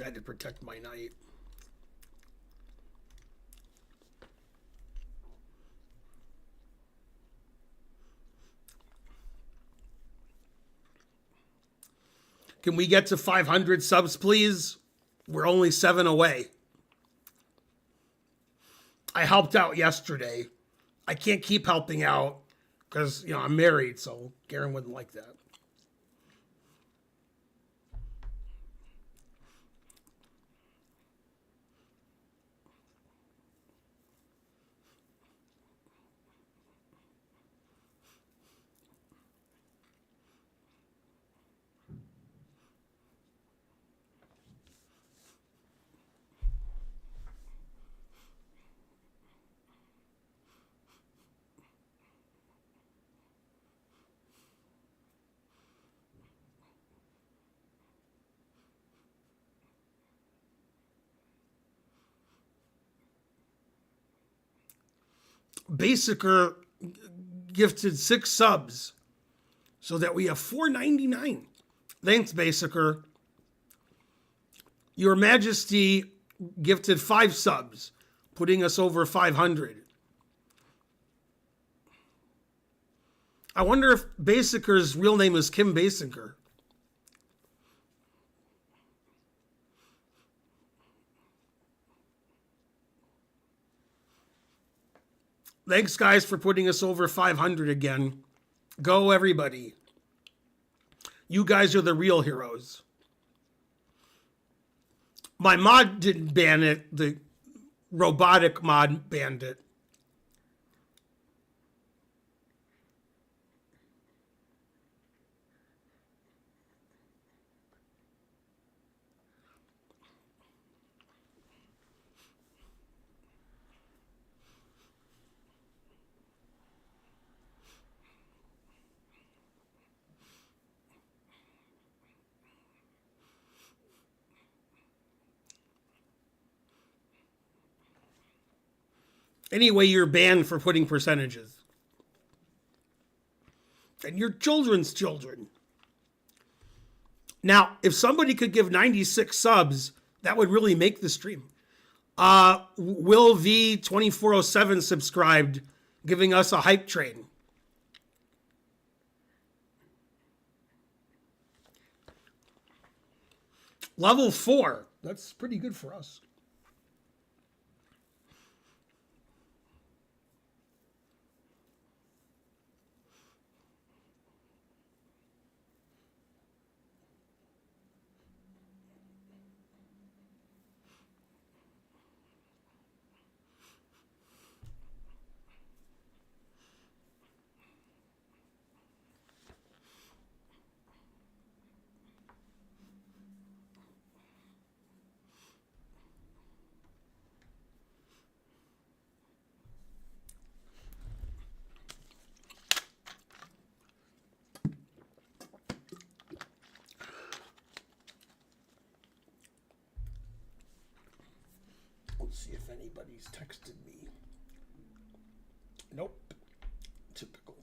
I had to protect my knight. Can we get to 500 subs, please? We're only 7 away. I helped out yesterday. I can't keep helping out because, I'm married, so Garen wouldn't like that. Basicer gifted 6 subs so that we have 499. Thanks, Basicer. Your Majesty gifted 5 subs, putting us over 500. I wonder if Basicer's real name is Kim Basicer. Thanks, guys, for putting us over 500 again. Go, everybody. You guys are the real heroes. My mod didn't ban it. The robotic mod banned it. Anyway, you're banned for putting percentages. And your children's children. Now, if somebody could give 96 subs, that would really make the stream. Will V2407 subscribed, giving us a hype train. Level 4. That's pretty good for us. Let's see if anybody's texted me. Nope. Typical.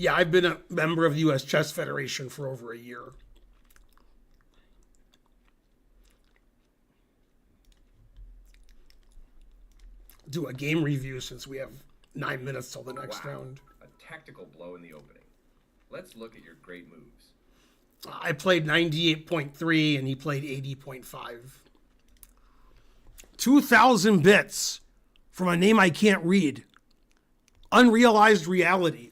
Yeah, I've been a member of the U.S. Chess Federation for over a year. Do a game review since we have 9 minutes till the next round. A tactical blow in the opening. Let's look at your great moves. I played 98.3 and he played 80.5. 2,000 bits from a name I can't read. Unrealized Reality.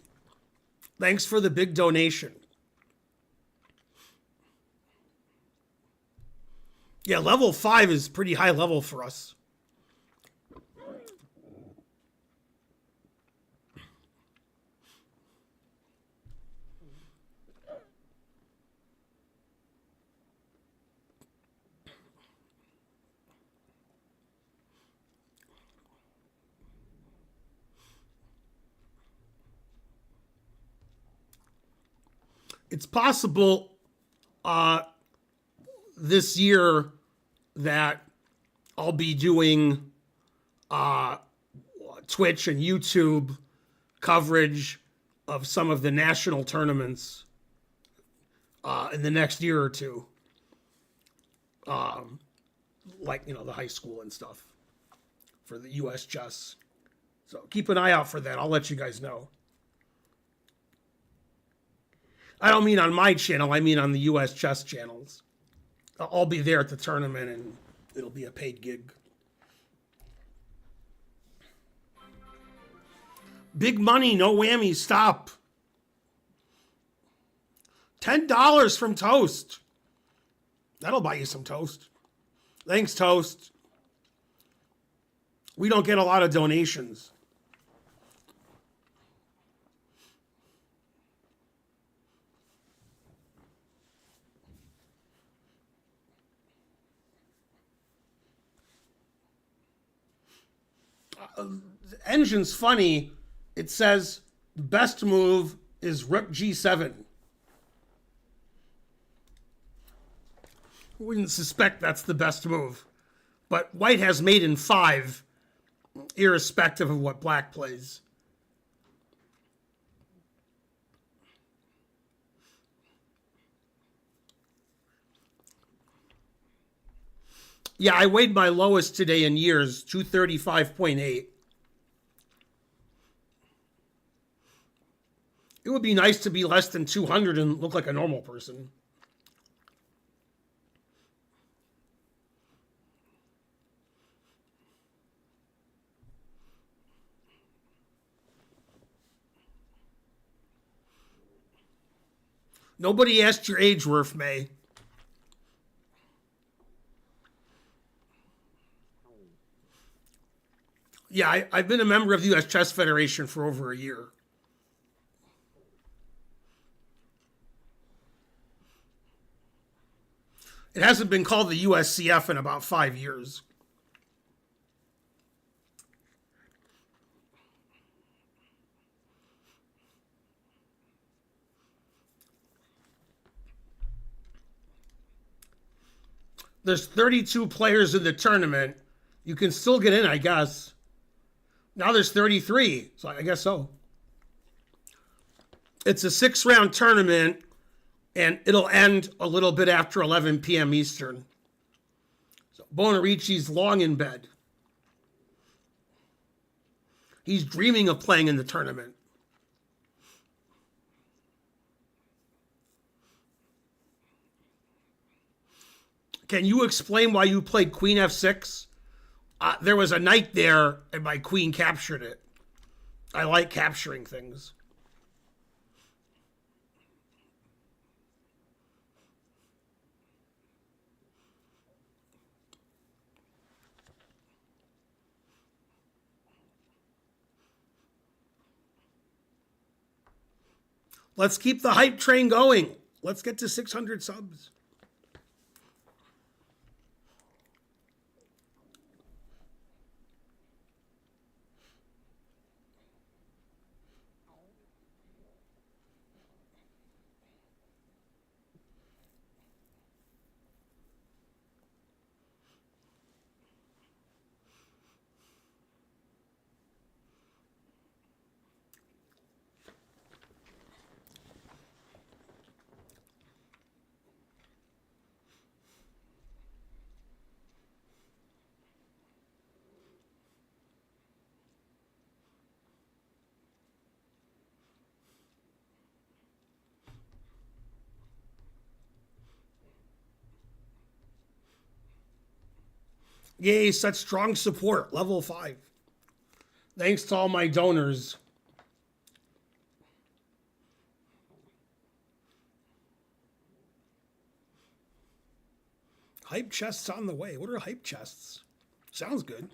Thanks for the big donation. Yeah, level 5 is pretty high level for us. It's possible this year that I'll be doing Twitch and YouTube coverage of some of the national tournaments in the next year or two. Like, the high school and stuff for the U.S. Chess. So keep an eye out for that. I'll let you guys know. I don't mean on my channel. I mean on the U.S. Chess channels. I'll be there at the tournament, and it'll be a paid gig. Big money, no whammy, stop. $10 from Toast. That'll buy you some toast. Thanks, Toast. We don't get a lot of donations. The engine's funny. It says the best move is Rook G7. Wouldn't suspect that's the best move. But White has mate in 5, irrespective of what Black plays. Yeah, I weighed my lowest today in years, 235.8. It would be nice to be less than 200 and look like a normal person. Nobody asked your age, Worf May. Yeah, I've been a member of the U.S. Chess Federation for over a year. It hasn't been called the USCF in about 5 years. There's 32 players in the tournament. You can still get in, I guess. Now there's 33, so I guess so. It's a 6-round tournament, and it'll end a little bit after 11 p.m. Eastern. So Bonarici's long in bed. He's dreaming of playing in the tournament. Can you explain why you played Queen F6? There was a knight there, and my queen captured it. I like capturing things. Let's keep the hype train going. Let's get to 600 subs. Yay, such strong support. Level 5. Thanks to all my donors. Hype chests on the way. What are hype chests? Sounds good.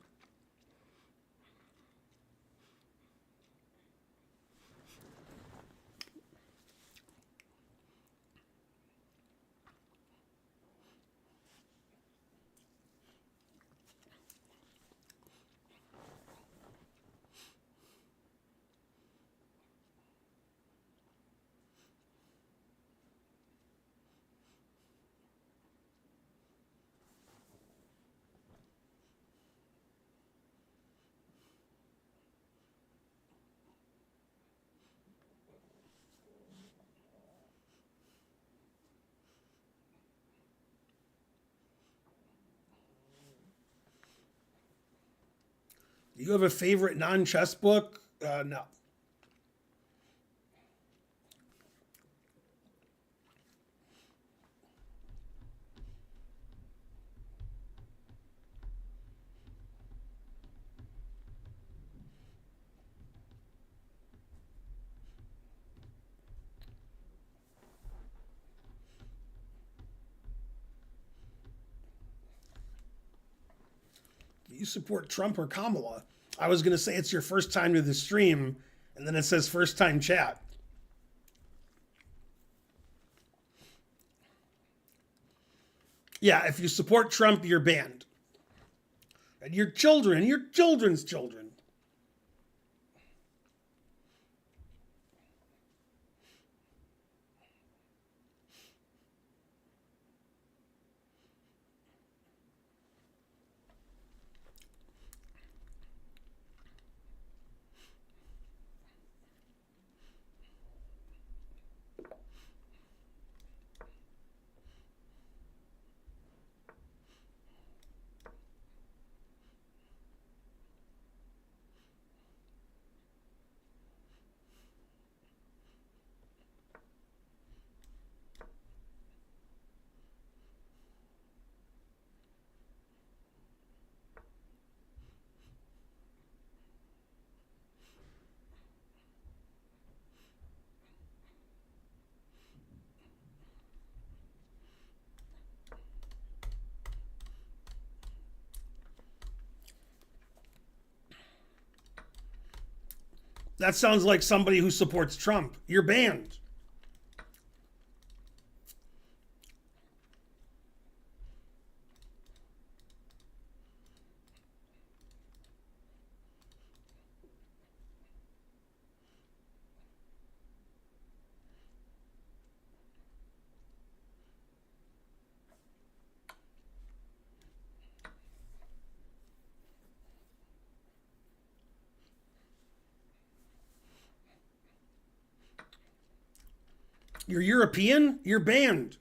Do you have a favorite non-chess book? No. Do you support Trump or Kamala? I was going to say it's your first time to the stream, and then it says first time chat. Yeah, if you support Trump, you're banned. And your children, your children's children. That sounds like somebody who supports Trump. You're banned. You're European? You're banned.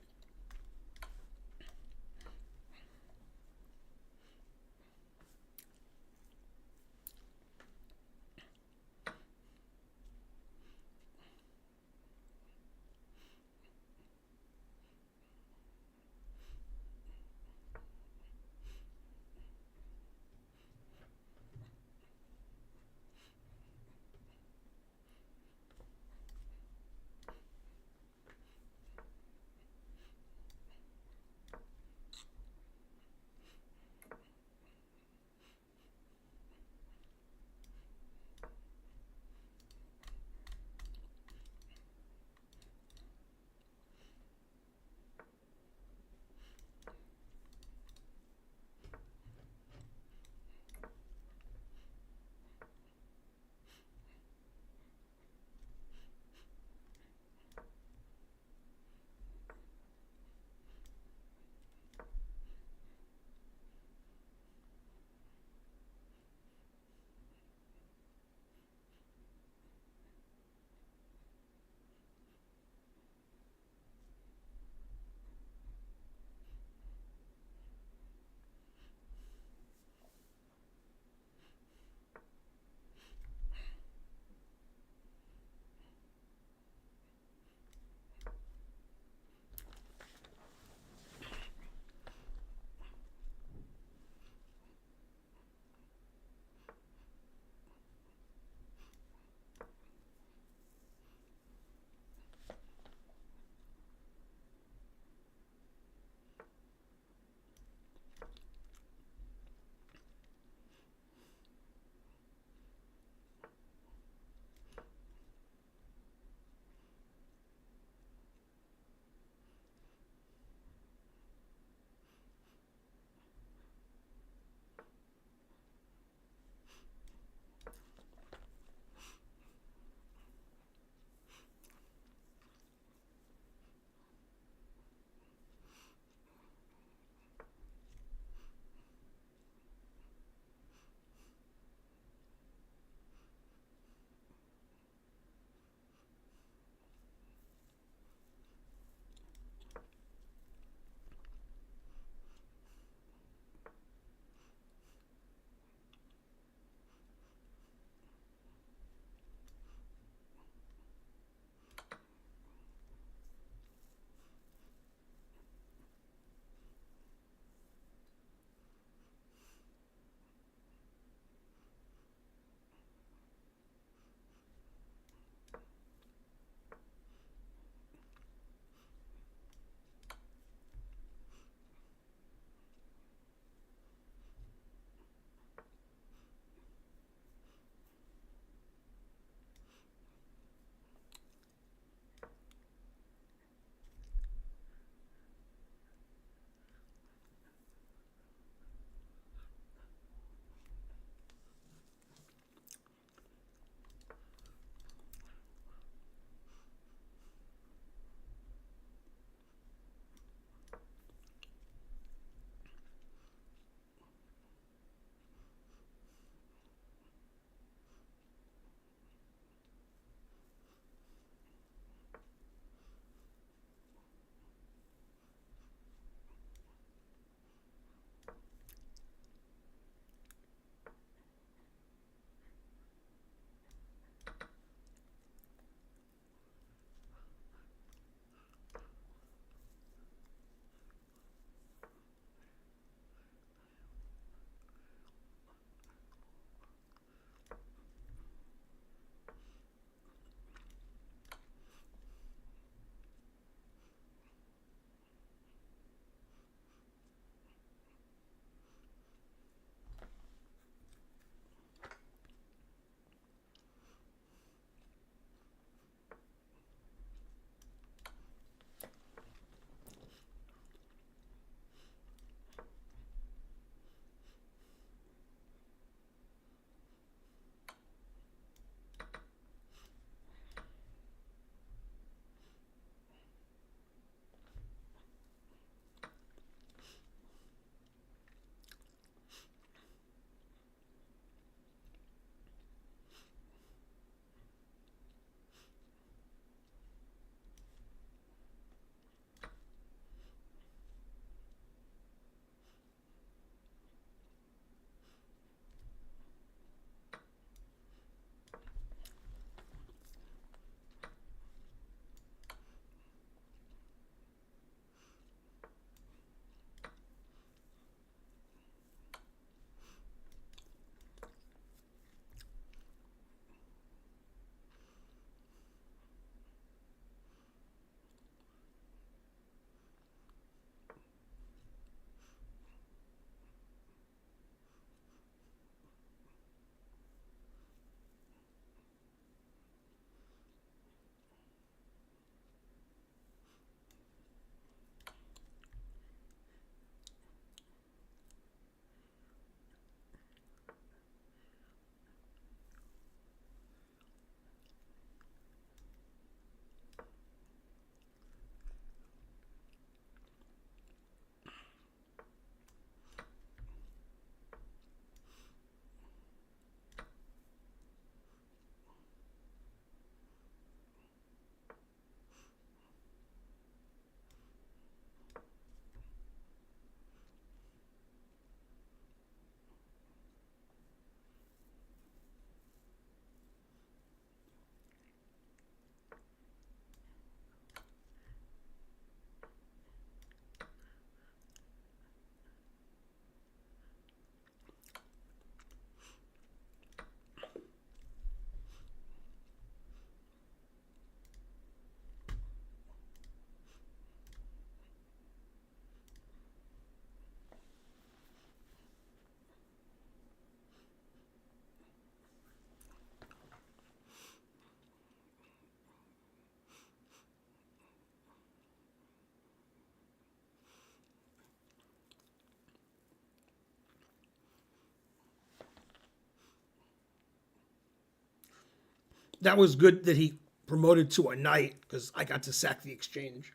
That was good that he promoted to a knight because I got to sack the exchange.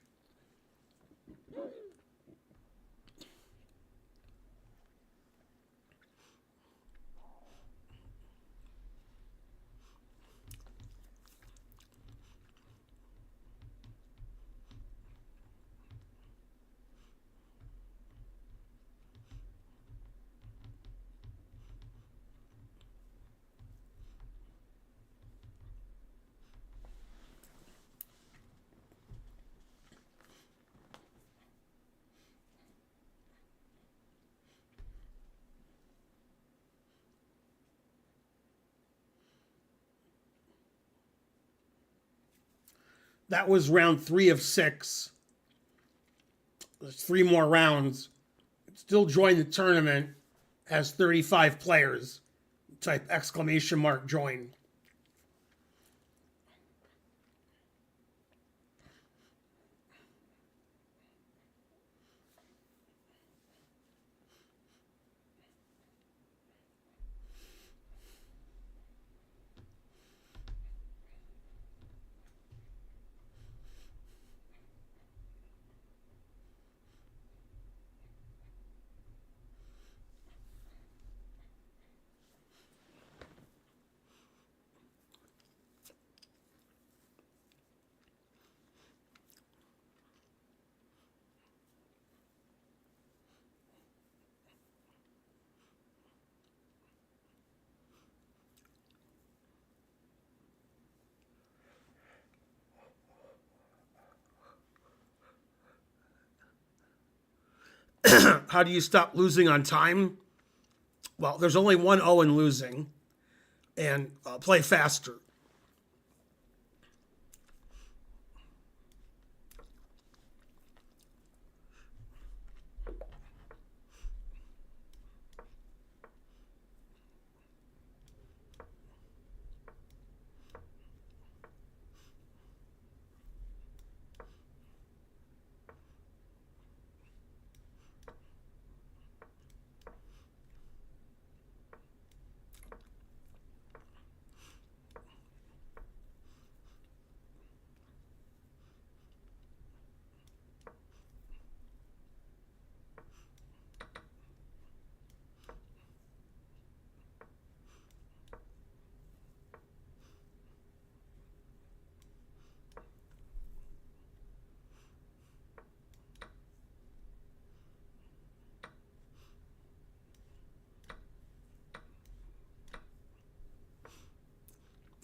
That was round 3 of 6. There's 3 more rounds. Still join the tournament. Has 35 players. Type exclamation mark join. How do you stop losing on time? Well, there's only one O in losing, and play faster.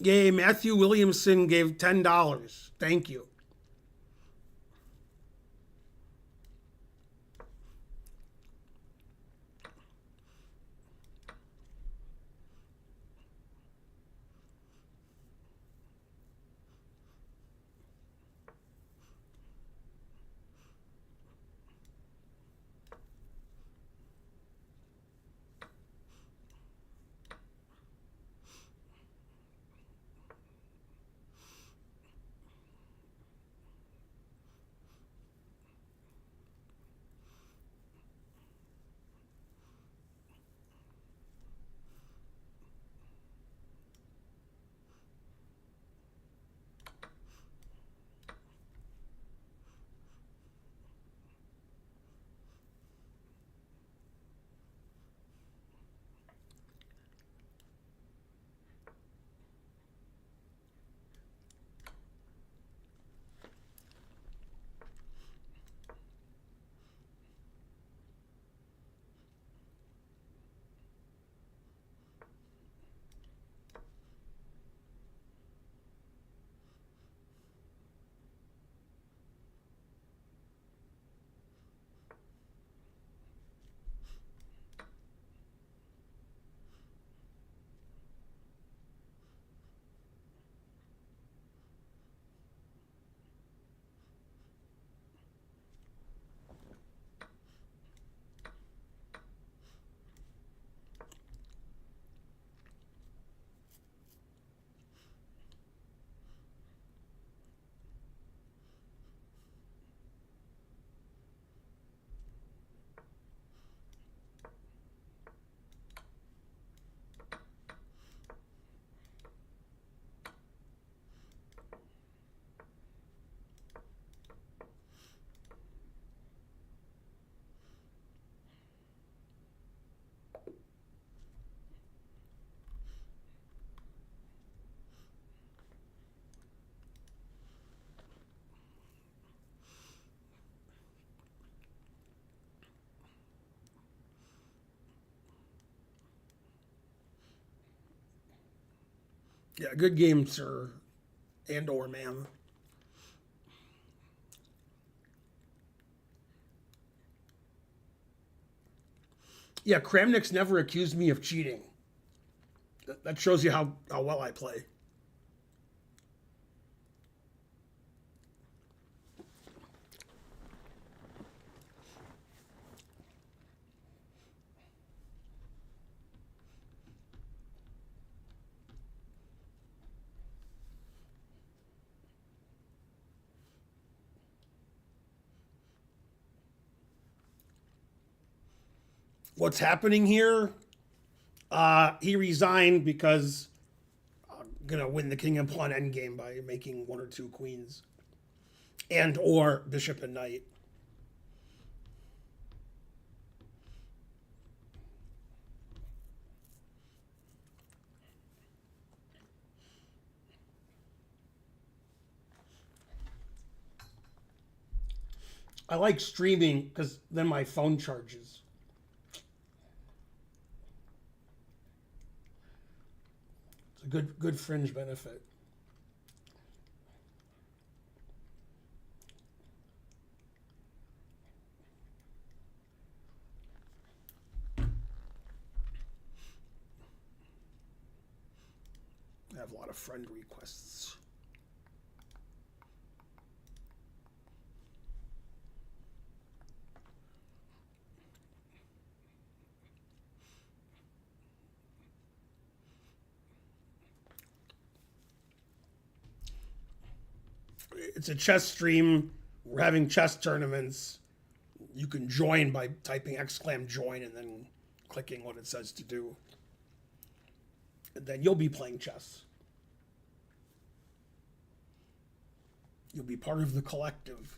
Yay, Matthew Williamson gave $10. Thank you. Yeah, good game, sir. And or ma'am. Yeah, Kramnik's never accused me of cheating. That shows you how well I play. What's happening here? He resigned because I'm gonna win the king and pawn endgame by making one or two queens, and or bishop and knight. I like streaming because then my phone charges. It's a good fringe benefit. I have a lot of friend requests. It's a chess stream. We're having chess tournaments. You can join by typing !join and then clicking what it says to do. And then you'll be playing chess. You'll be part of the collective.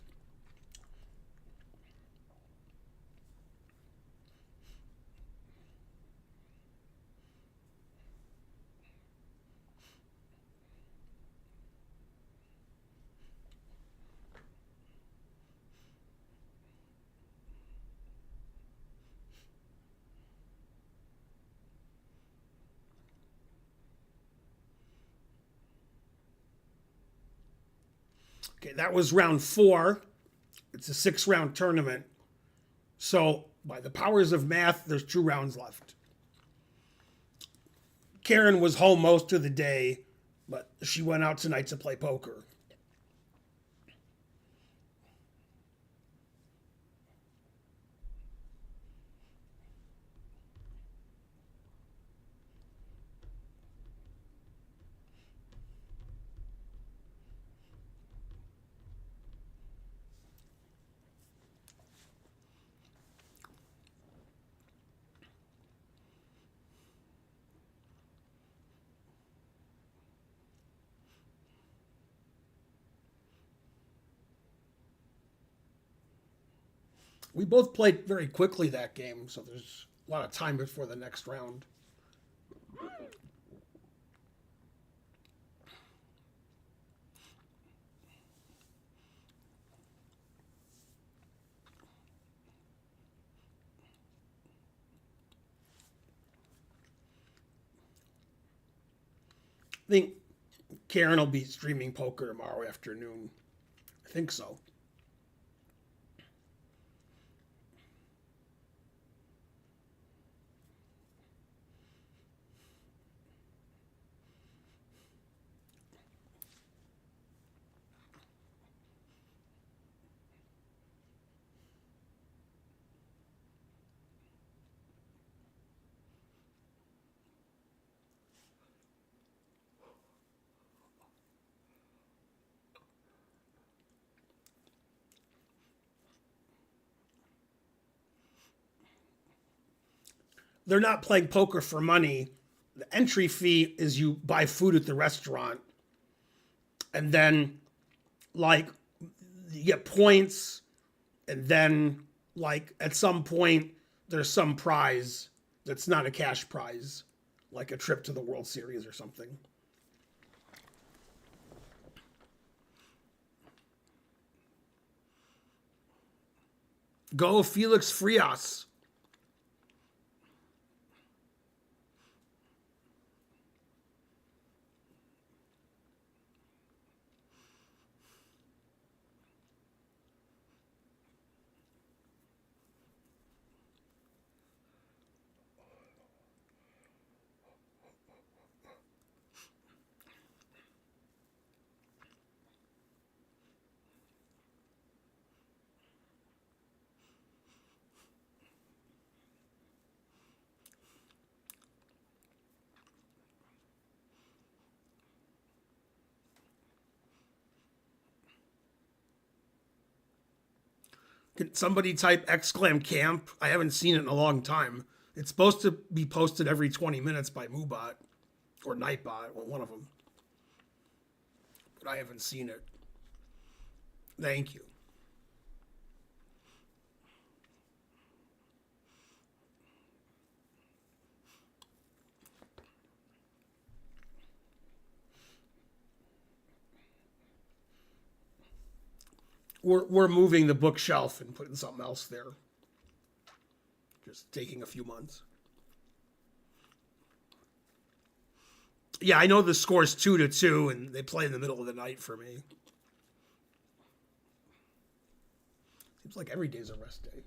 Okay, that was round 4. It's a 6-round tournament. So, by the powers of math, there's 2 rounds left. Karen was home most of the day, but she went out tonight to play poker. We both played very quickly that game, so there's a lot of time before the next round. I think Karen will be streaming poker tomorrow afternoon. I think so. They're not playing poker for money. The entry fee is you buy food at the restaurant, and then like you get points, and then like at some point there's some prize that's not a cash prize, like a trip to the World Series or something. Go Felix Frias. Can somebody type exclam camp? I haven't seen it in a long time. It's supposed to be posted every 20 minutes by Moobot or Nightbot, or one of them. But I haven't seen it. Thank you. We're moving the bookshelf and putting something else there. Just taking a few months. Yeah, I know the score's 2-2, and they play in the middle of the night for me. Seems like every day's a rest day.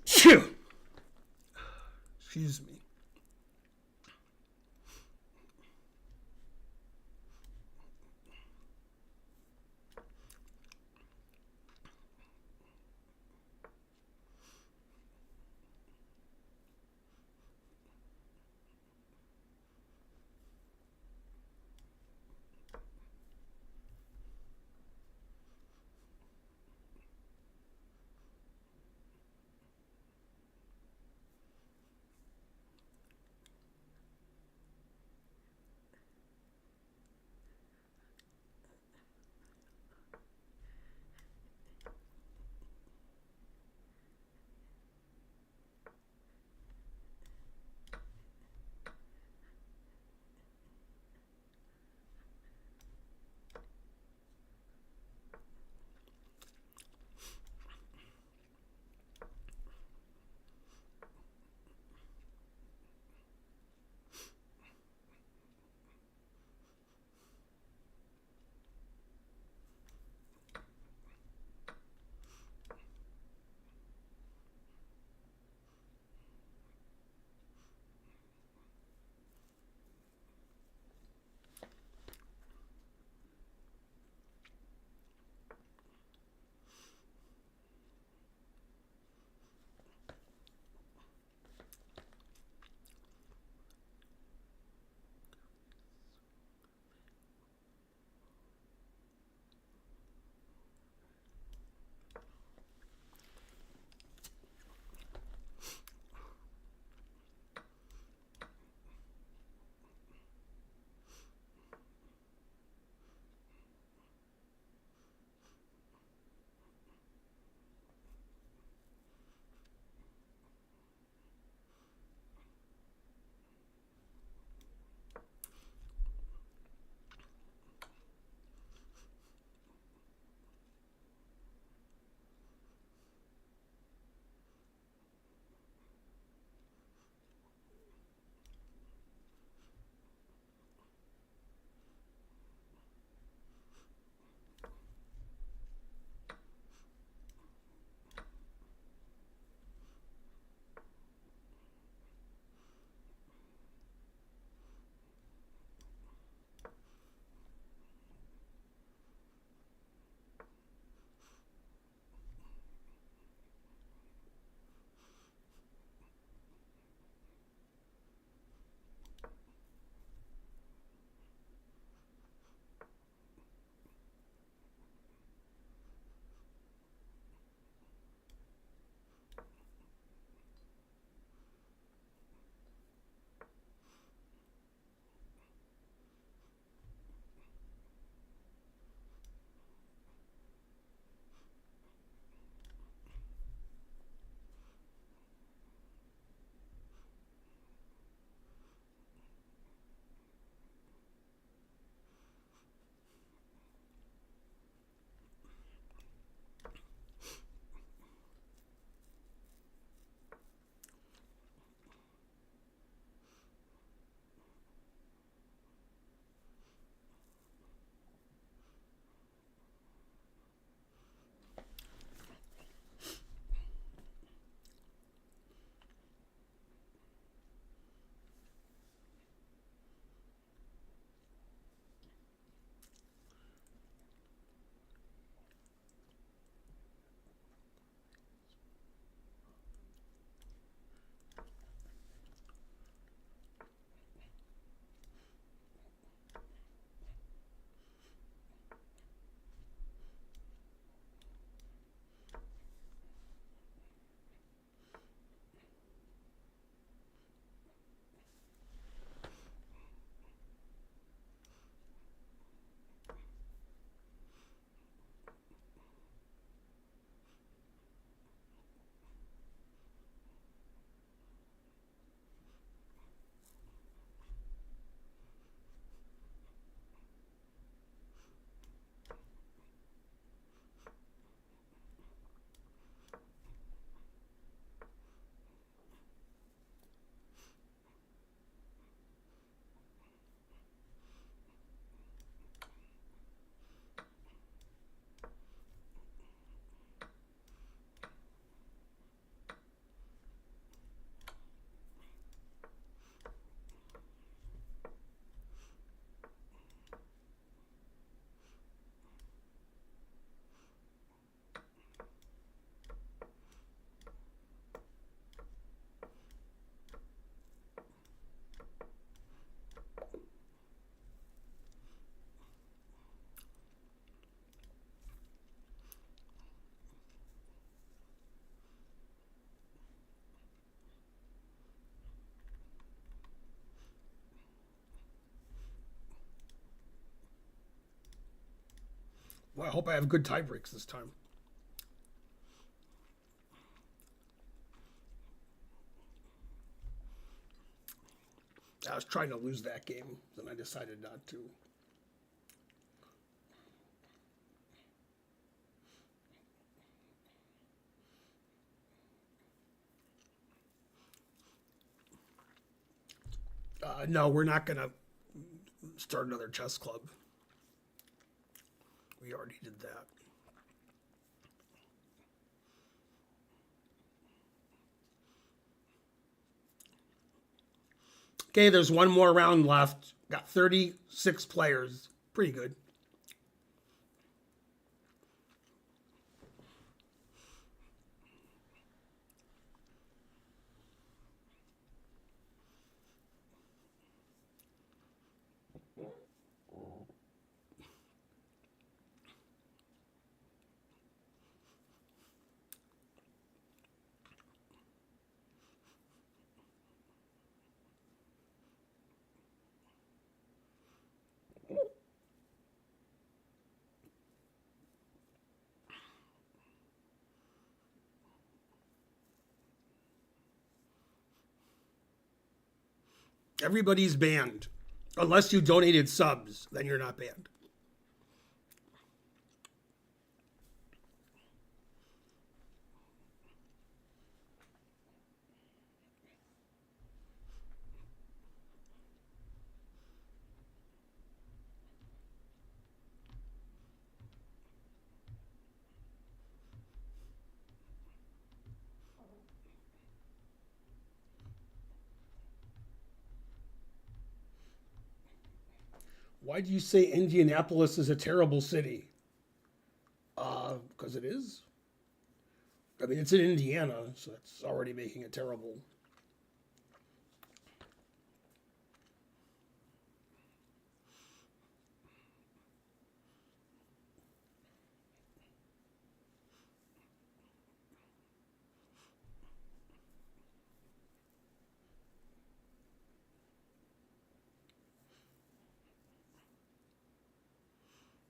Phew. Excuse me. Well, I hope I have good tie breaks this time. I was trying to lose that game, then I decided not to. No, we're not going to start another chess club. We already did that. Okay, there's one more round left. Got 36 players. Pretty good. Everybody's banned. Unless you donated subs, then you're not banned. Why do you say Indianapolis is a terrible city? Because it is. I mean, it's in Indiana, so that's already making it terrible.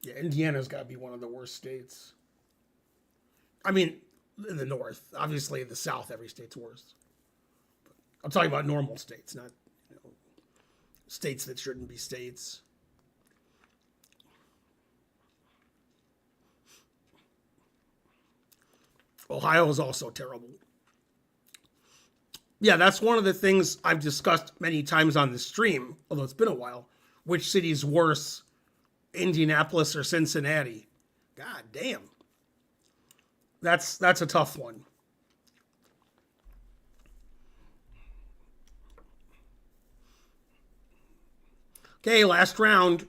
Yeah, Indiana's got to be one of the worst states. I mean, in the north. Obviously, in the south, every state's worse. I'm talking about normal states, not states that shouldn't be states. Ohio is also terrible. Yeah, that's one of the things I've discussed many times on the stream, although it's been a while. Which city's worse, Indianapolis or Cincinnati? God damn. That's a tough one. Okay, last round.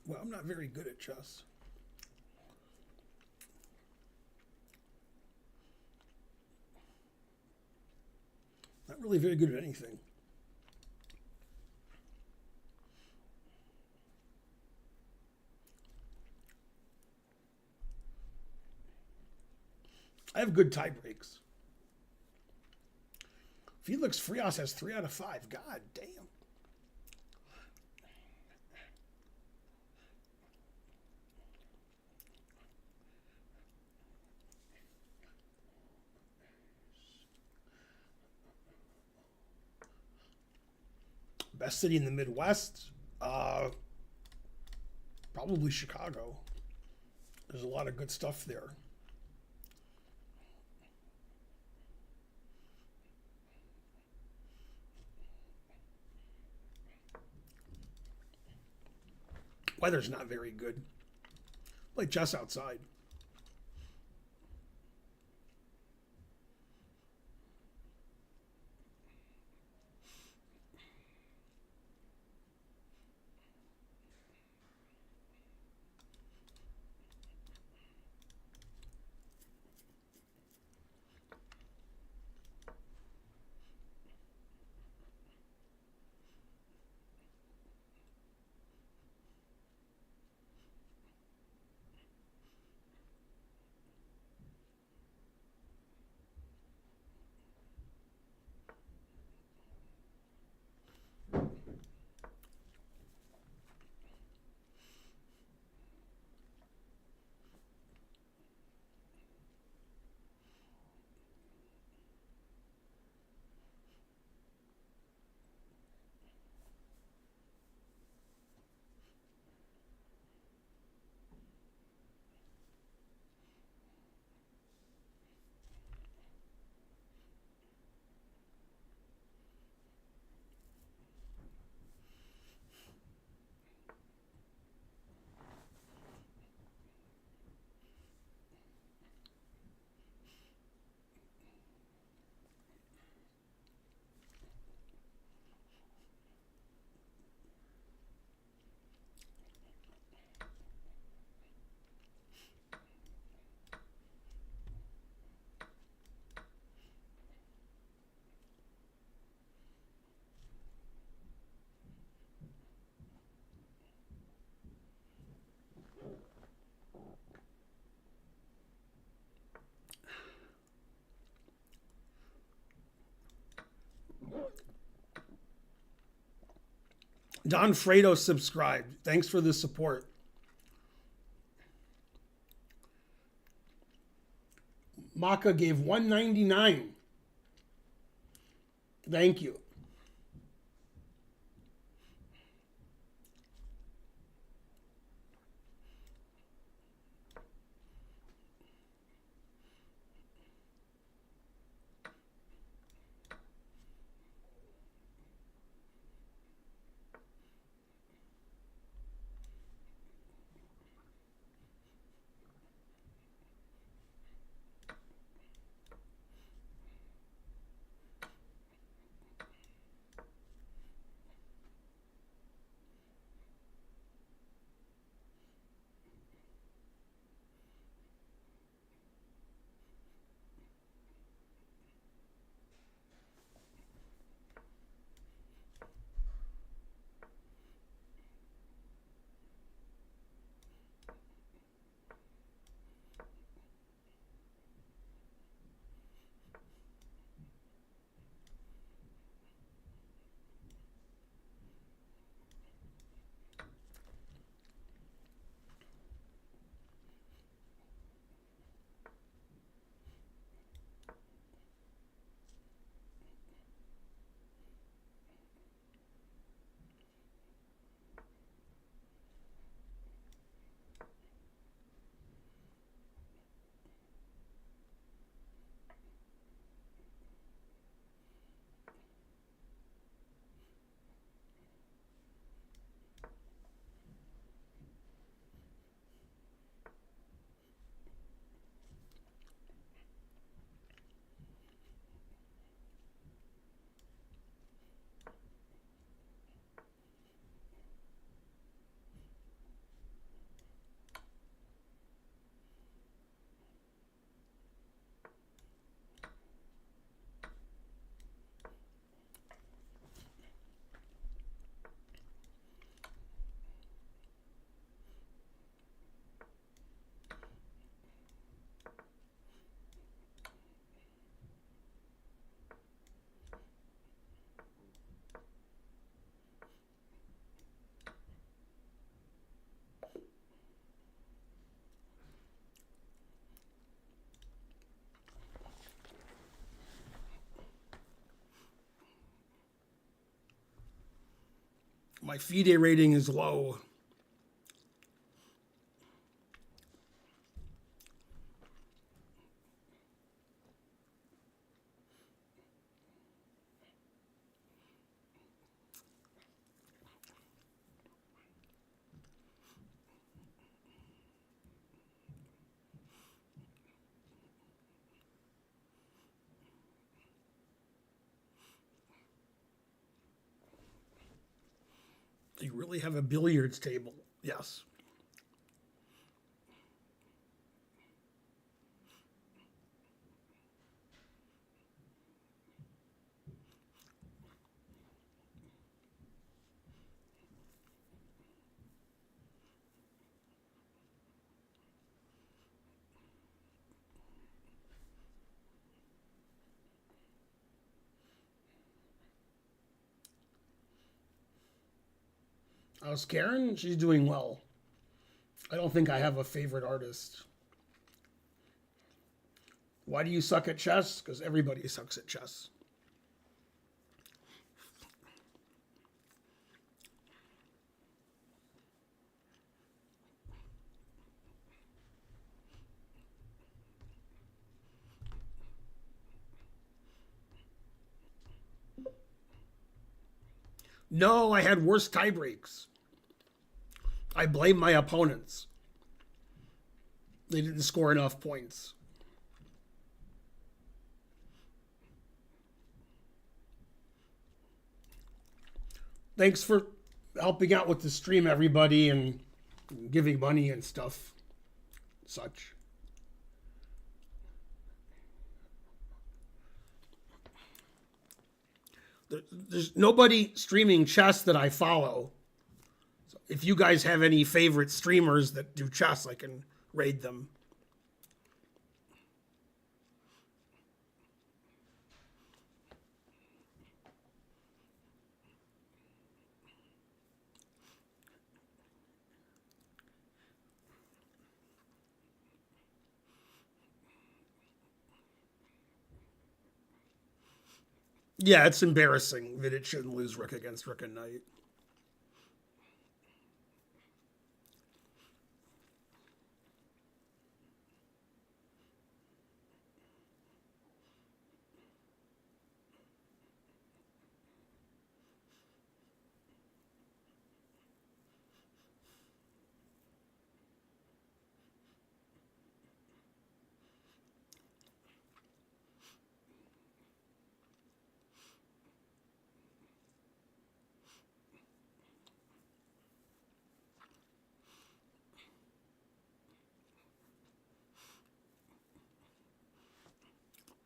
Well, I'm not very good at chess. Not really very good at anything. I have good tie breaks. Felix Frias has 3 out of 5. God damn. Best city in the Midwest? Probably Chicago. There's a lot of good stuff there. Weather's not very good. Play chess outside. Don Fredo subscribed. Thanks for the support. Maka gave $1.99. Thank you. My FIDE rating is low. Do you really have a billiards table? Yes. How's Karen? She's doing well. I don't think I have a favorite artist. Why do you suck at chess? Because everybody sucks at chess. No, I had worse tie breaks. I blame my opponents. They didn't score enough points. Thanks for helping out with the stream, everybody, and giving money and stuff. Such. There's nobody streaming chess that I follow. So if you guys have any favorite streamers that do chess, I can raid them. Yeah, it's embarrassing that it shouldn't lose rook against rook and knight.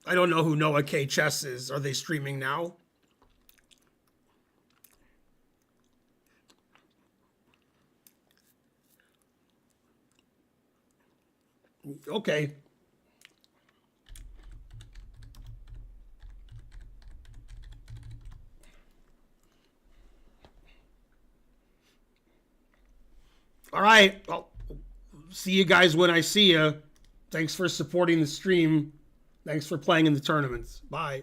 I don't know who Noah K. Chess is. Are they streaming now? Okay. All right. I'll see you guys when I see you. Thanks for supporting the stream. Thanks for playing in the tournaments. Bye.